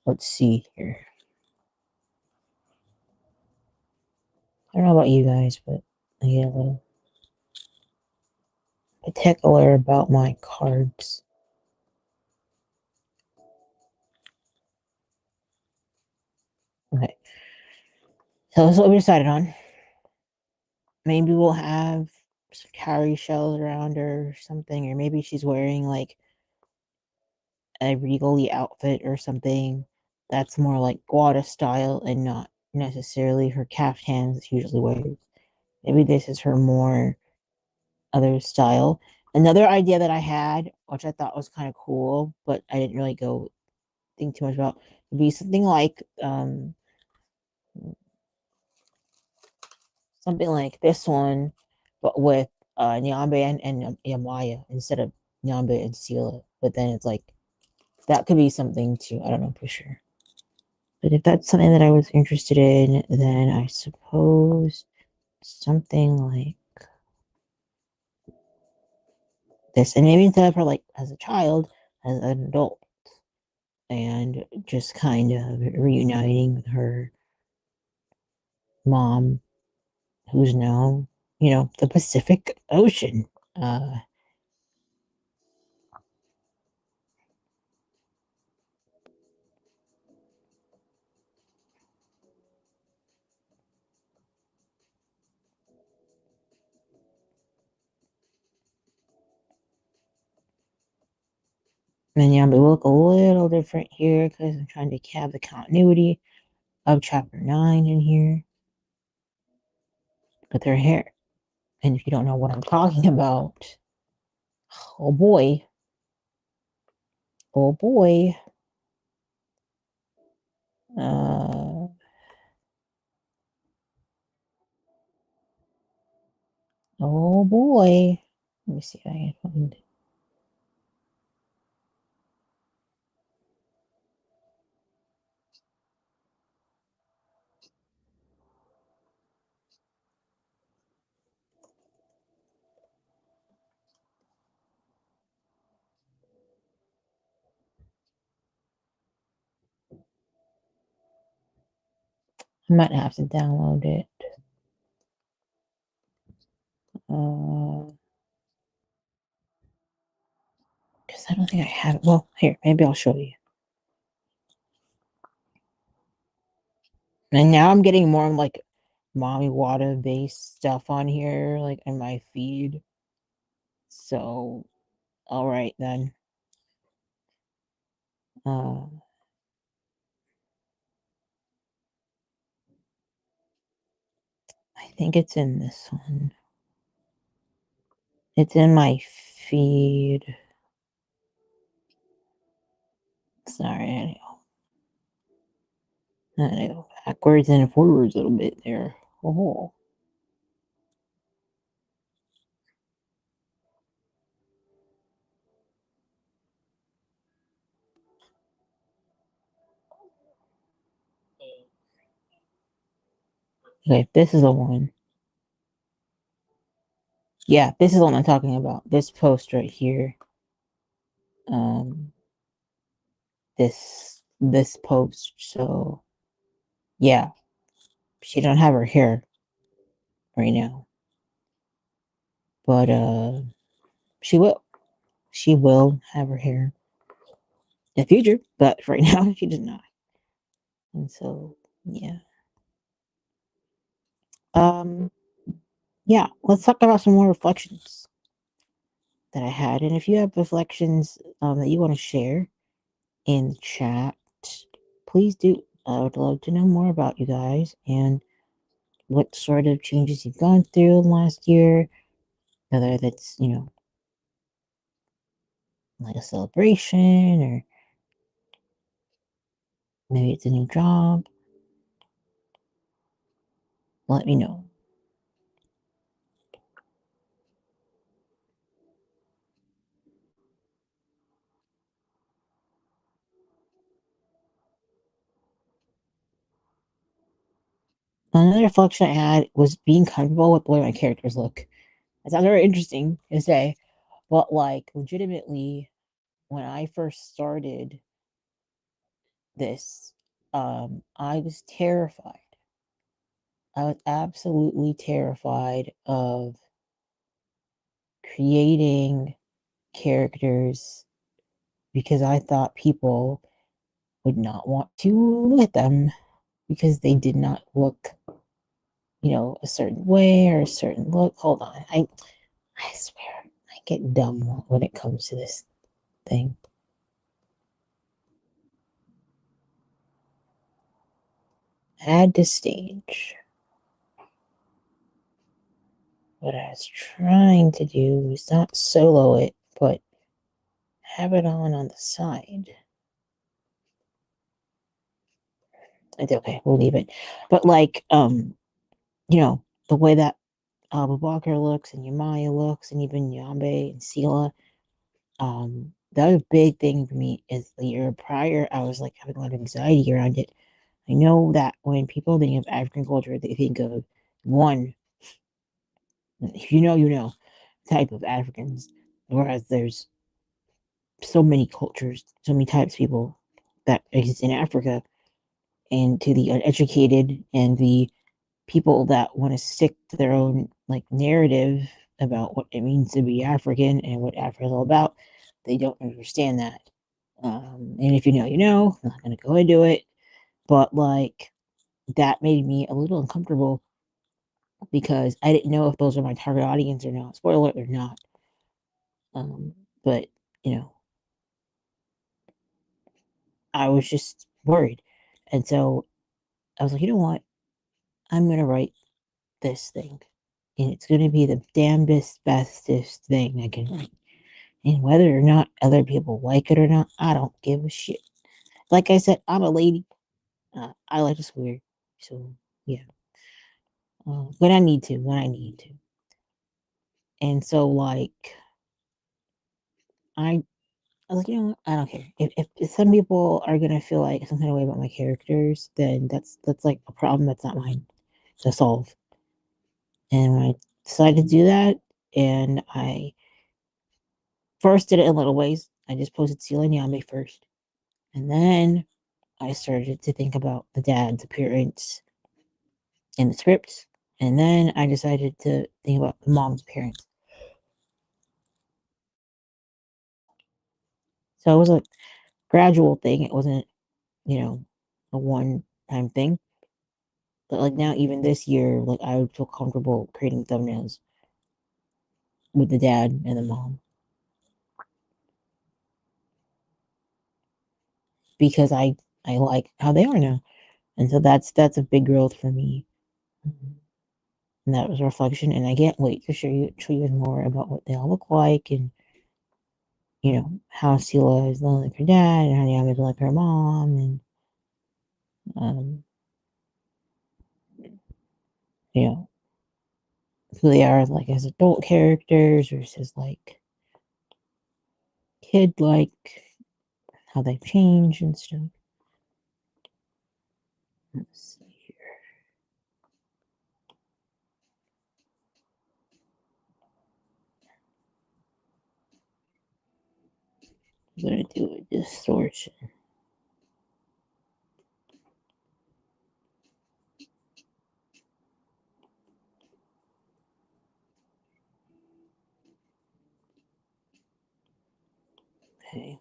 A: Let's see here. I don't know about you guys, but I get a little particular about my cards. Okay. So that's what we decided on. Maybe we'll have some cowrie shells around her or something, or maybe she's wearing like a regally outfit or something that's more like Wata style and not necessarily her caftans usually wears. Maybe this is her more other style. Another idea that I had, which I thought was kind of cool, but I didn't really go think too much about, would be something like this one, but with Niambe and Yamaya instead of Niambe and Sela. But then it's like that could be something too. I don't know for sure. But if that's something that I was interested in, then I suppose something like this. And maybe instead of her like as a child, as an adult, and just kind of reuniting with her mom, who's now, the Pacific Ocean. And yeah, but look a little different here because I'm trying to have the continuity of chapter 9 in here with her hair. And if you don't know what I'm talking about, oh boy, oh boy, uh, oh boy. Let me see if I can find it. I might have to download it. Because I don't think I have it. Well, here, maybe I'll show you. And now I'm getting more like Mami Wata based stuff on here, like in my feed. So, all right then. Uh, I think it's in this one. It's in my feed. Sorry, I go backwards and forwards a little bit there. Oh. Okay, this is the one. Yeah, this is the one I'm talking about. This post right here. Um, this post. So yeah, she don't have her hair right now, but she will. She will have her hair in the future, but right now she does not. And so yeah. Um, yeah. Let's talk about some more reflections that I had, and if you have reflections that you want to share in the chat, please do. I would love to know more about you guys and what sort of changes you've gone through in the last year, whether that's, like a celebration or maybe it's a new job. Let me know. Another reflection I had was being comfortable with the way my characters look. It sounds very interesting to say, but like legitimately, when I first started this, I was terrified. I was absolutely terrified of creating characters because I thought people would not want to look at them because they did not look, a certain way or a certain look. Hold on. I swear I get dumb when it comes to this thing. Add to stage. What I was trying to do is not solo it, but have it on the side. It's okay, we'll leave it. But like, the way that Abubakar looks and Yamaya looks and even Niambe and Sela, that was a big thing for me is the year prior I was like having a lot of anxiety around it. I know that when people think of African culture, they think of one, if you know, type of Africans, whereas there's so many cultures, so many types of people that exist in Africa, and to the uneducated and the people that want to stick to their own like narrative about what it means to be African and what Africa is all about, they don't understand that. And if you know, you know. I'm not gonna go into it, but like that made me a little uncomfortable because I didn't know if those are my target audience or not. Spoiler alert, they're not. But you know, I was just worried, and so I was like, you know what? I'm gonna write this thing, and it's gonna be the damnedest, bestest thing I can write. And whether or not other people like it or not, I don't give a shit. Like I said, I'm a lady. I like to swear, so yeah. When I need to, when I need to, and so like I I was like, you know what? I don't care. If some people are gonna feel like some kind of way about my characters, then that's like a problem that's not mine to solve. And when I decided to do that, and I first did it in little ways, I just posted Sela Nyame first, and then I started to think about the dad's appearance in the script, and then I decided to think about the mom's appearance. So it was a gradual thing. It wasn't, you know, a one time thing. But like now, even this year, like I would feel comfortable creating thumbnails with the dad and the mom because I like how they are now, and so that's a big growth for me. Mhm. And that was a reflection, and I can't wait to show you more about what they all look like, and how Sela is like her dad, and how Yami is like her mom, and um, you know who they are like as adult characters versus like kid like how they've changed and stuff. Let's see here. I'm gonna do a distortion. Okay.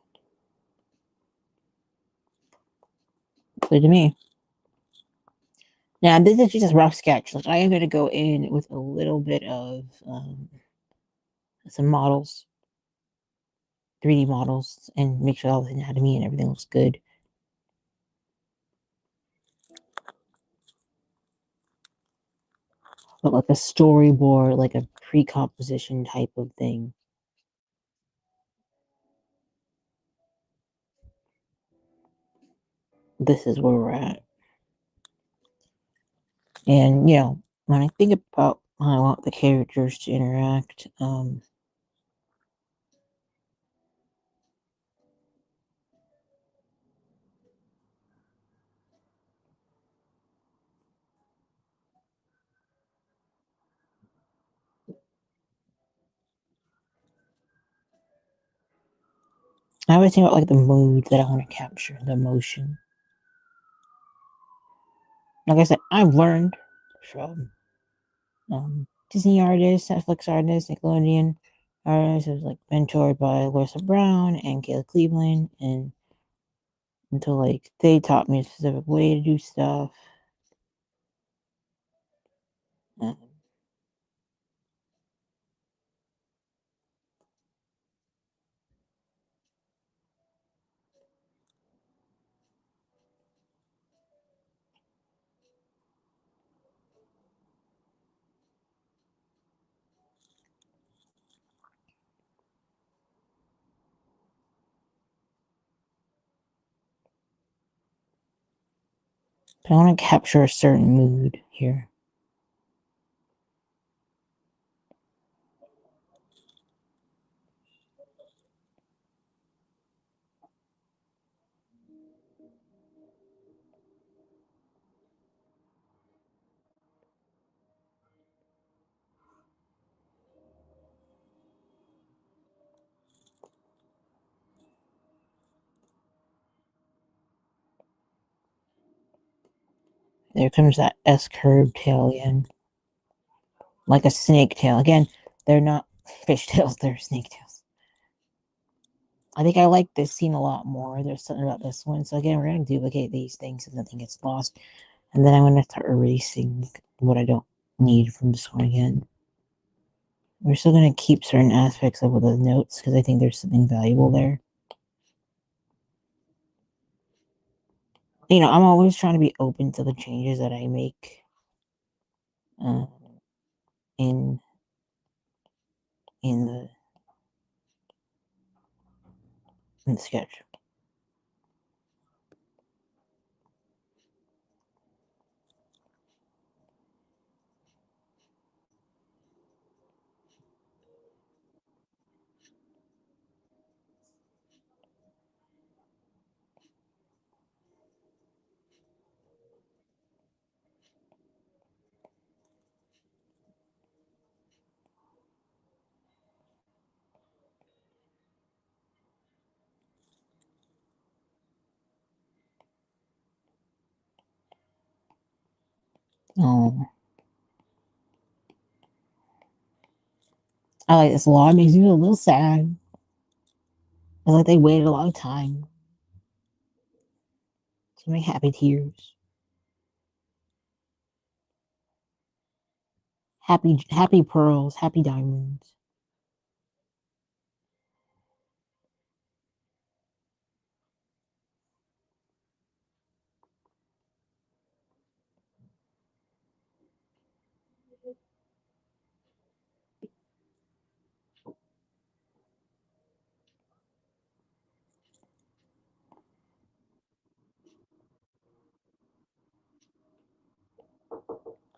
A: Clear to me. Now this is just a rough sketch. Like I am gonna go in with a little bit of some models, 3D models, and make sure all the anatomy and everything looks good. But like a storyboard, like a pre-composition type of thing. This is where we're at. And when I think about how I want the characters to interact, I always think about like the mood that I want to capture, the emotion. Like I said, I've learned from Disney artists, Netflix artists, Nickelodeon artists. I was like mentored by Larissa Brown and Kayla Cleveland, and until like they taught me a specific way to do stuff. Um, but I want to capture a certain mood here. There comes that S curved tail again. Like a snake tail. Again, they're not fish tails, they're snake tails. I think I like this scene a lot more. There's something about this one. So again, we're going to duplicate these things so nothing gets lost. And then I'm going to start erasing what I don't need from this one again. We're still going to keep certain aspects of the notes because I think there's something valuable there. You know, I'm always trying to be open to the changes that I make uh, in in the sketch. Oh, I like this a lot. It makes me feel a little sad. I like they waited a long time to make happy tears. Happy pearls, happy diamonds.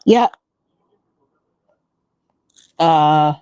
A: Yeah. Uh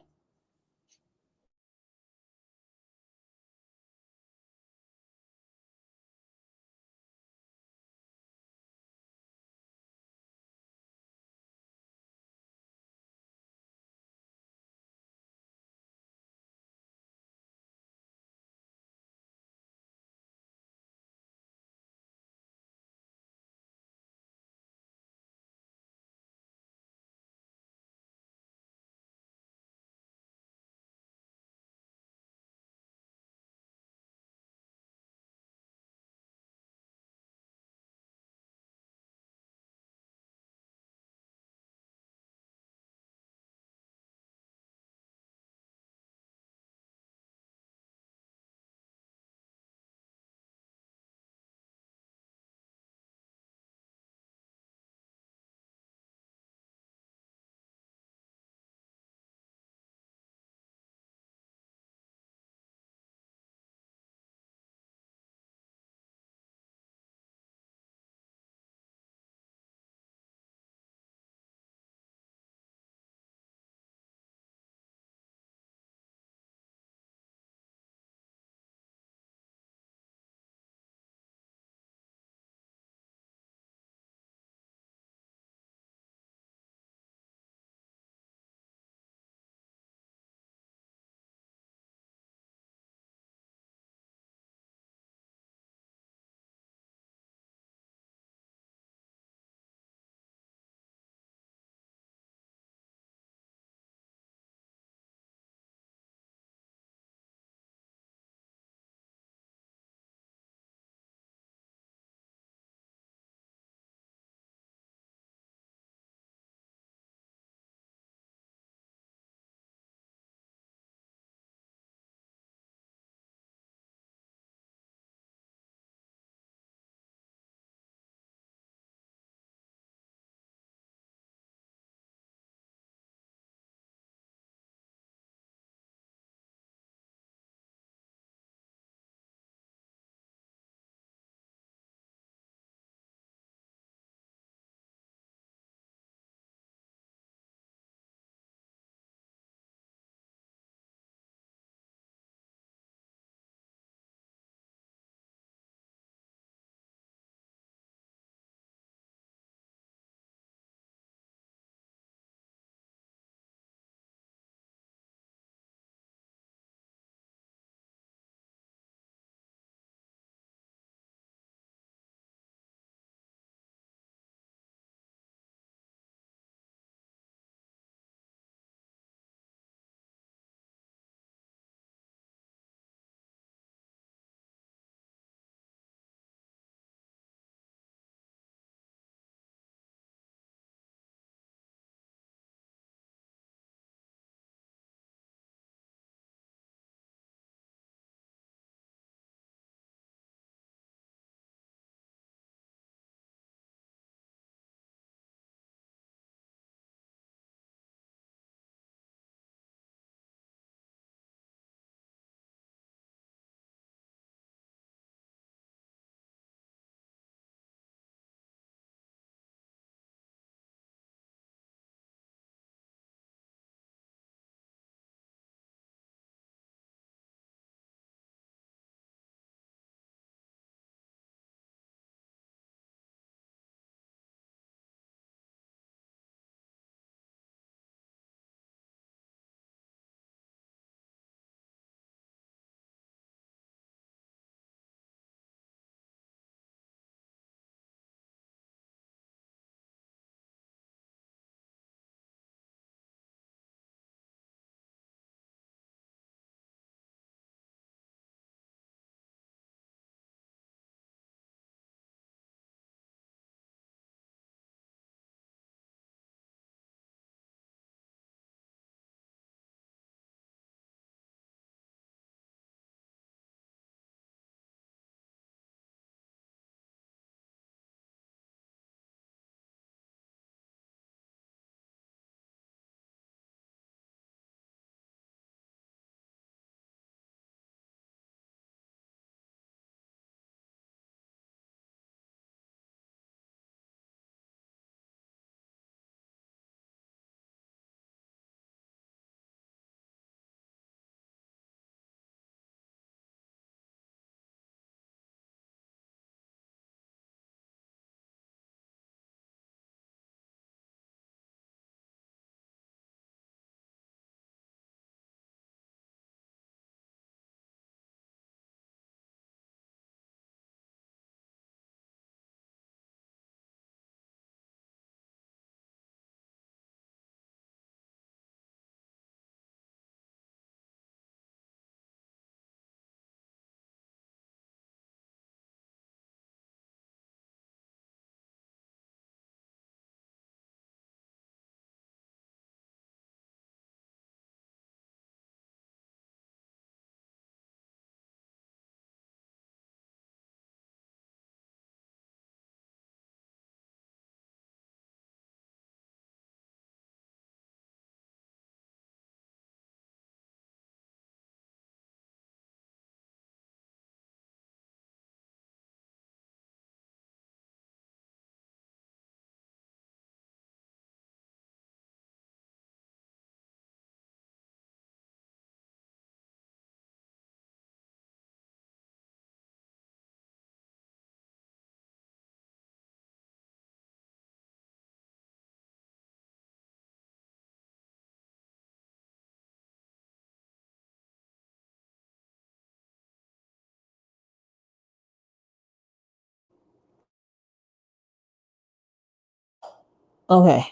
A: Okay,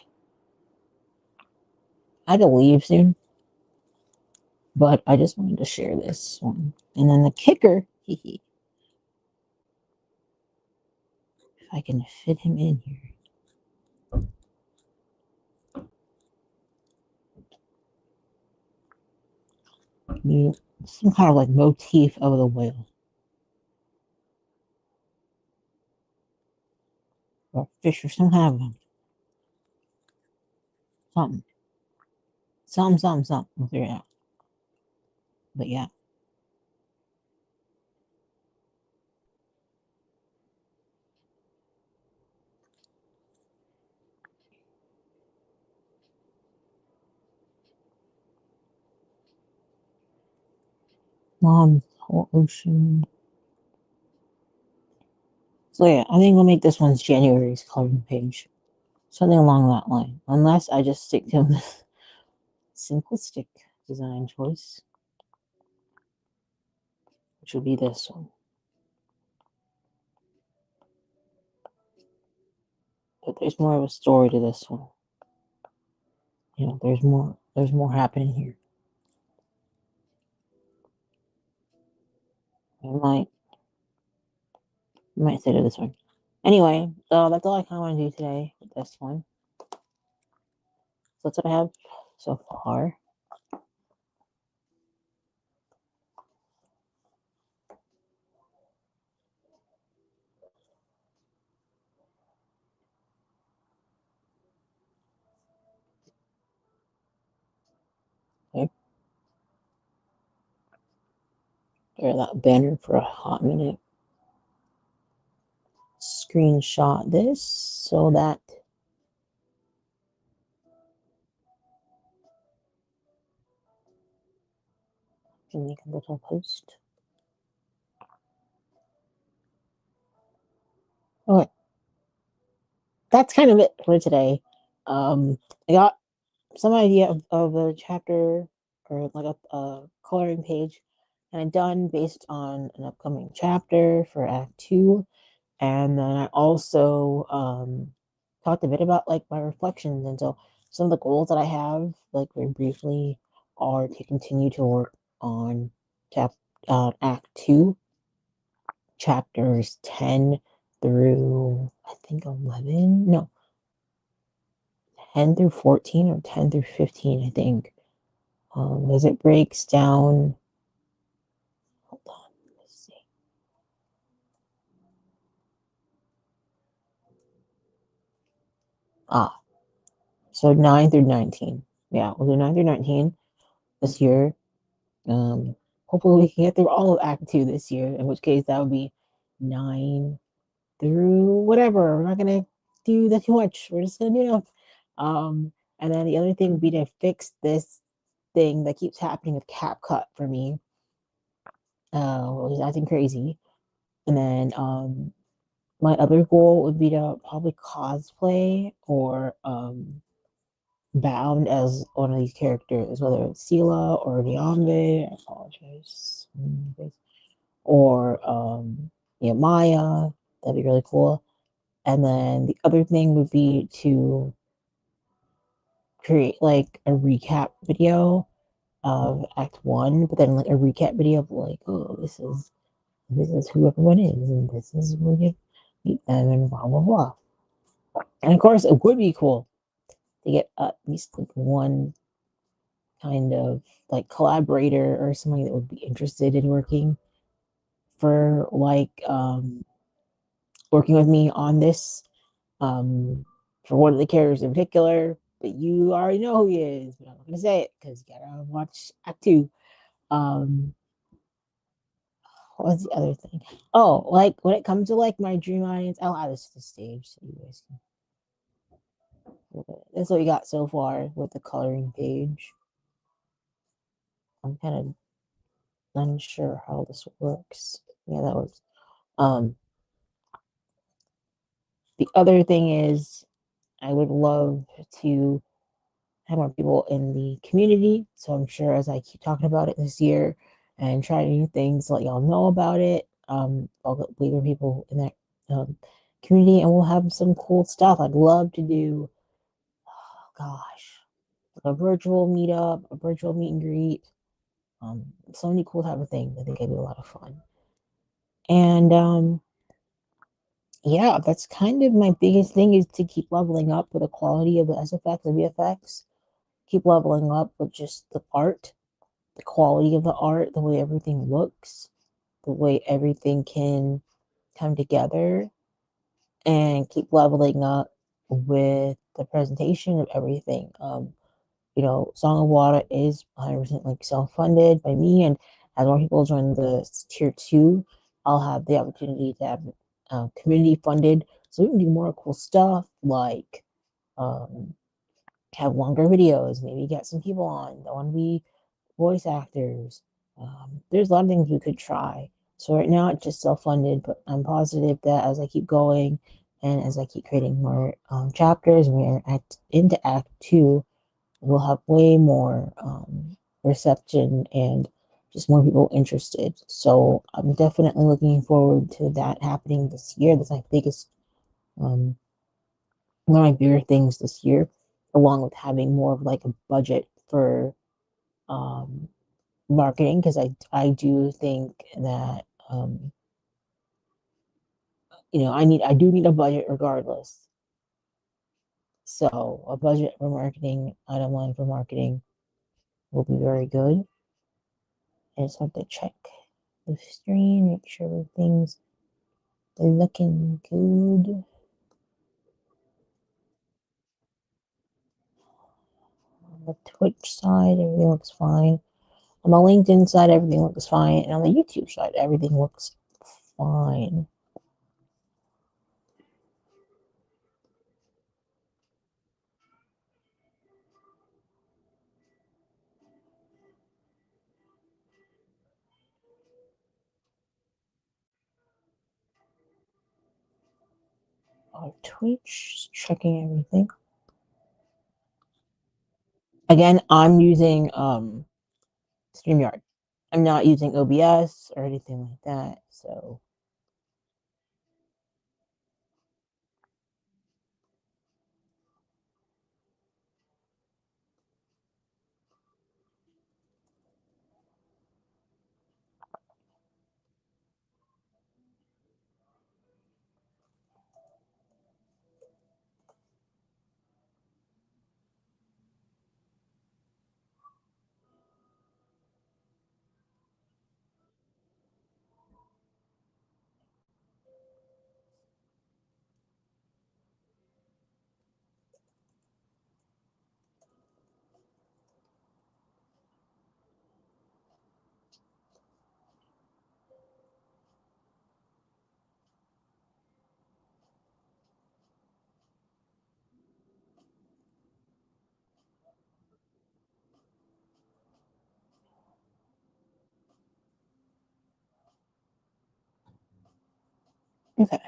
A: I have to leave soon, but I just wanted to share this one. And then the kicker, if I can fit him in here. Some kind of like motif of the whale. Or fish or some kind of something. Something. We'll figure it out. But yeah. Mom's whole ocean. So yeah, I think we'll make this one's January's coloring page. Something along that line. Unless I just stick to this simplistic design choice, which will be this one. But there's more of a story to this one. You know, there's more happening here. I might say to this one. Anyway, so that's all I kind of want to do today with this one. So that's what I have so far. Okay. There, that banner for a hot minute. Screenshot this so that I can make a little post. Okay, that's kind of it for today. I got some idea of a chapter or like a coloring page and I'm done based on an upcoming chapter for Act 2. And then I also talked a bit about like my reflections. And so some of the goals that I have, like very briefly, are to continue to work on chap Act 2, chapters 10 through I think 11. No, 10 through 14 or 10 through 15, I think. As it breaks down. Hold on, let's see. Ah, so 9 through 19. Yeah, we'll do 9 through 19 this year. Hopefully we can get through all of Act 2 this year, in which case that would be 9 through whatever. We're not gonna do that too much. We're just gonna do enough. And then the other thing would be to fix this thing that keeps happening with CapCut for me. Which is acting crazy. And then my other goal would be to probably cosplay or bound as one of these characters, whether it's Sela or Niambe. I apologize. Or yeah, Maya. That'd be really cool. And then the other thing would be to create like a recap video of Act 1, but then like a recap video of like, oh, this is who everyone is, and this is where you meet them, and blah blah blah. And of course, it would be cool to get at least like one kind of like collaborator or somebody that would be interested in working for like working with me on this for one of the characters in particular. But you already know who he is, but I'm not gonna say it because you gotta watch Act 2. Um, what was the other thing? Oh, like when it comes to like my dream audience, I'll add this to the stage so you guys can look at it. That's what we got so far with the coloring page. I'm kind of unsure how this works. Yeah, that works. Um, the other thing is, I would love to have more people in the community. So I'm sure as I keep talking about it this year and try new things, let y'all know about it. I'll get bigger people in that community, and we'll have some cool stuff. I'd love to do gosh, like a virtual meetup, a virtual meet and greet. So many cool type of things. I think it'd be a lot of fun. And yeah, that's kind of my biggest thing is to keep leveling up with the quality of the SFX and VFX. Keep leveling up with just the art, the quality of the art, the way everything looks, the way everything can come together, and keep leveling up with the presentation of everything. Song of Wata is 100% like self-funded by me, and as more people join the tier 2, I'll have the opportunity to have community funded, so we can do more cool stuff like um, have longer videos, maybe get some people on that want to be voice actors. There's a lot of things we could try. So right now it's just self-funded, but I'm positive that as I keep going and as I keep creating more chapters and we're into Act 2, we'll have way more reception and just more people interested. So I'm definitely looking forward to that happening this year. That's my biggest, um, one of my bigger things this year, along with having more of like a budget for um, marketing, because I do think that I do need a budget regardless. So a budget for marketing, item line for marketing will be very good. I just have to check the stream, make sure everything's looking good. On the Twitch side, everything looks fine. On the LinkedIn side, everything looks fine. And on the YouTube side, everything looks fine. On Twitch, checking everything. Again, I'm using StreamYard. I'm not using OBS or anything like that. So okay.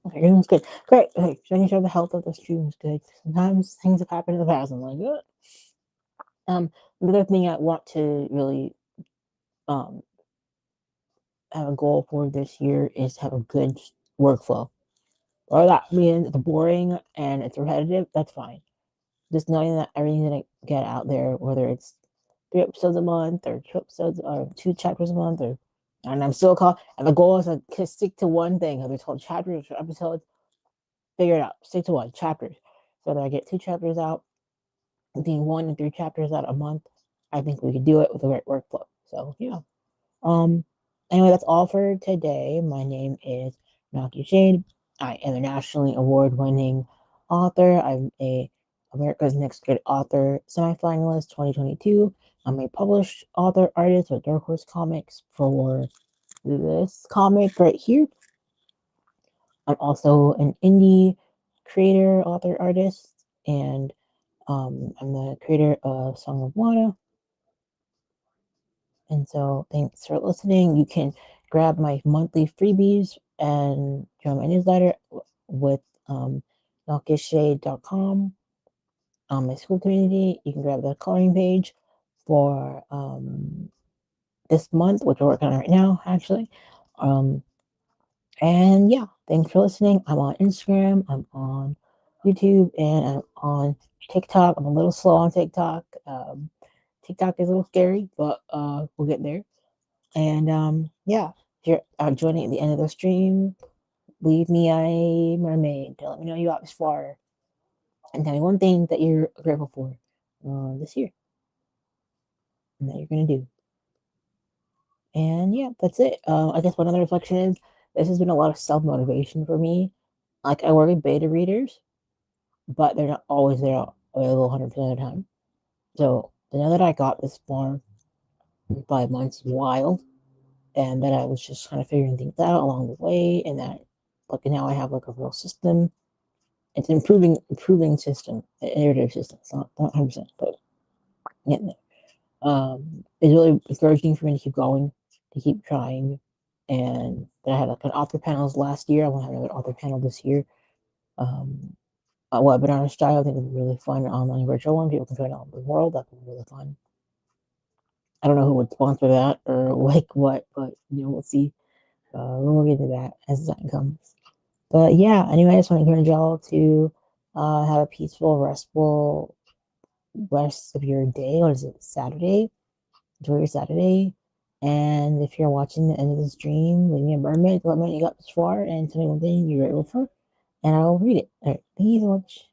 A: Okay, everything's good. Great. Okay, making sure the health of the stream is good. Sometimes things have happened in the past. I'm like, ugh. Another thing I want to really um have a goal for this year is to have a good workflow. Or that means it's boring and it's repetitive, that's fine. Just knowing that everything that I get out there, whether it's 3 episodes a month or 2 episodes or 2 chapters a month, and I'm still called, and the goal is to stick to one thing, whether it's called chapters or episodes, figure it out. Stick to one, chapters. So that I get 2 chapters out, being 1 and 3 chapters out a month, I think we could do it with the right workflow. So yeah. Um, anyway, that's all for today. My name is Nakia Shade. I am a nationally award-winning author. I'm a America's Next Great Author semi-finalist 2022. I'm a published author artist with Dark Horse Comics for this comic right here. I'm also an indie creator, author, artist, and I'm the creator of Song of Wata. And so thanks for listening. You can grab my monthly freebies and join my newsletter with nakiashade.com on my school community. You can grab the coloring page for this month, which we're working on right now, actually. Um, and yeah, thanks for listening. I'm on Instagram, I'm on YouTube, and I'm on TikTok. I'm a little slow on TikTok. TikTok is a little scary, but we'll get there. And yeah, if you're joining at the end of the stream, leave me a mermaid to let me know you got this far. And tell me one thing that you're grateful for this year and that you're going to do. And yeah, that's it. I guess one other reflection is this has been a lot of self motivation for me. Like, I work with beta readers, but they're not always there available 100% of the time. So to know that I got this far in 5 months is wild, and that I was just kind of figuring things out along the way, and that like now I have like a real system. It's an improving system, an iterative system. It's not 100%, but getting there. It's really encouraging for me to keep going, to keep trying. And then I had like an author panels last year. I want to have another author panel this year. Um, a webinar style. I think it'd be really fun. An online virtual one. People can join all over the world. That would be really fun. I don't know who would sponsor that or like what, but we'll see. We'll get into that as the time comes. But yeah, anyway, I just want to encourage y'all to have a peaceful, restful rest of your day. What is it? Saturday. Enjoy your Saturday. And if you're watching the end of the stream, leave me a mermaid. Let me know you got this far and tell me one thing you're grateful for, and I'll read it. All right. Thank you so much.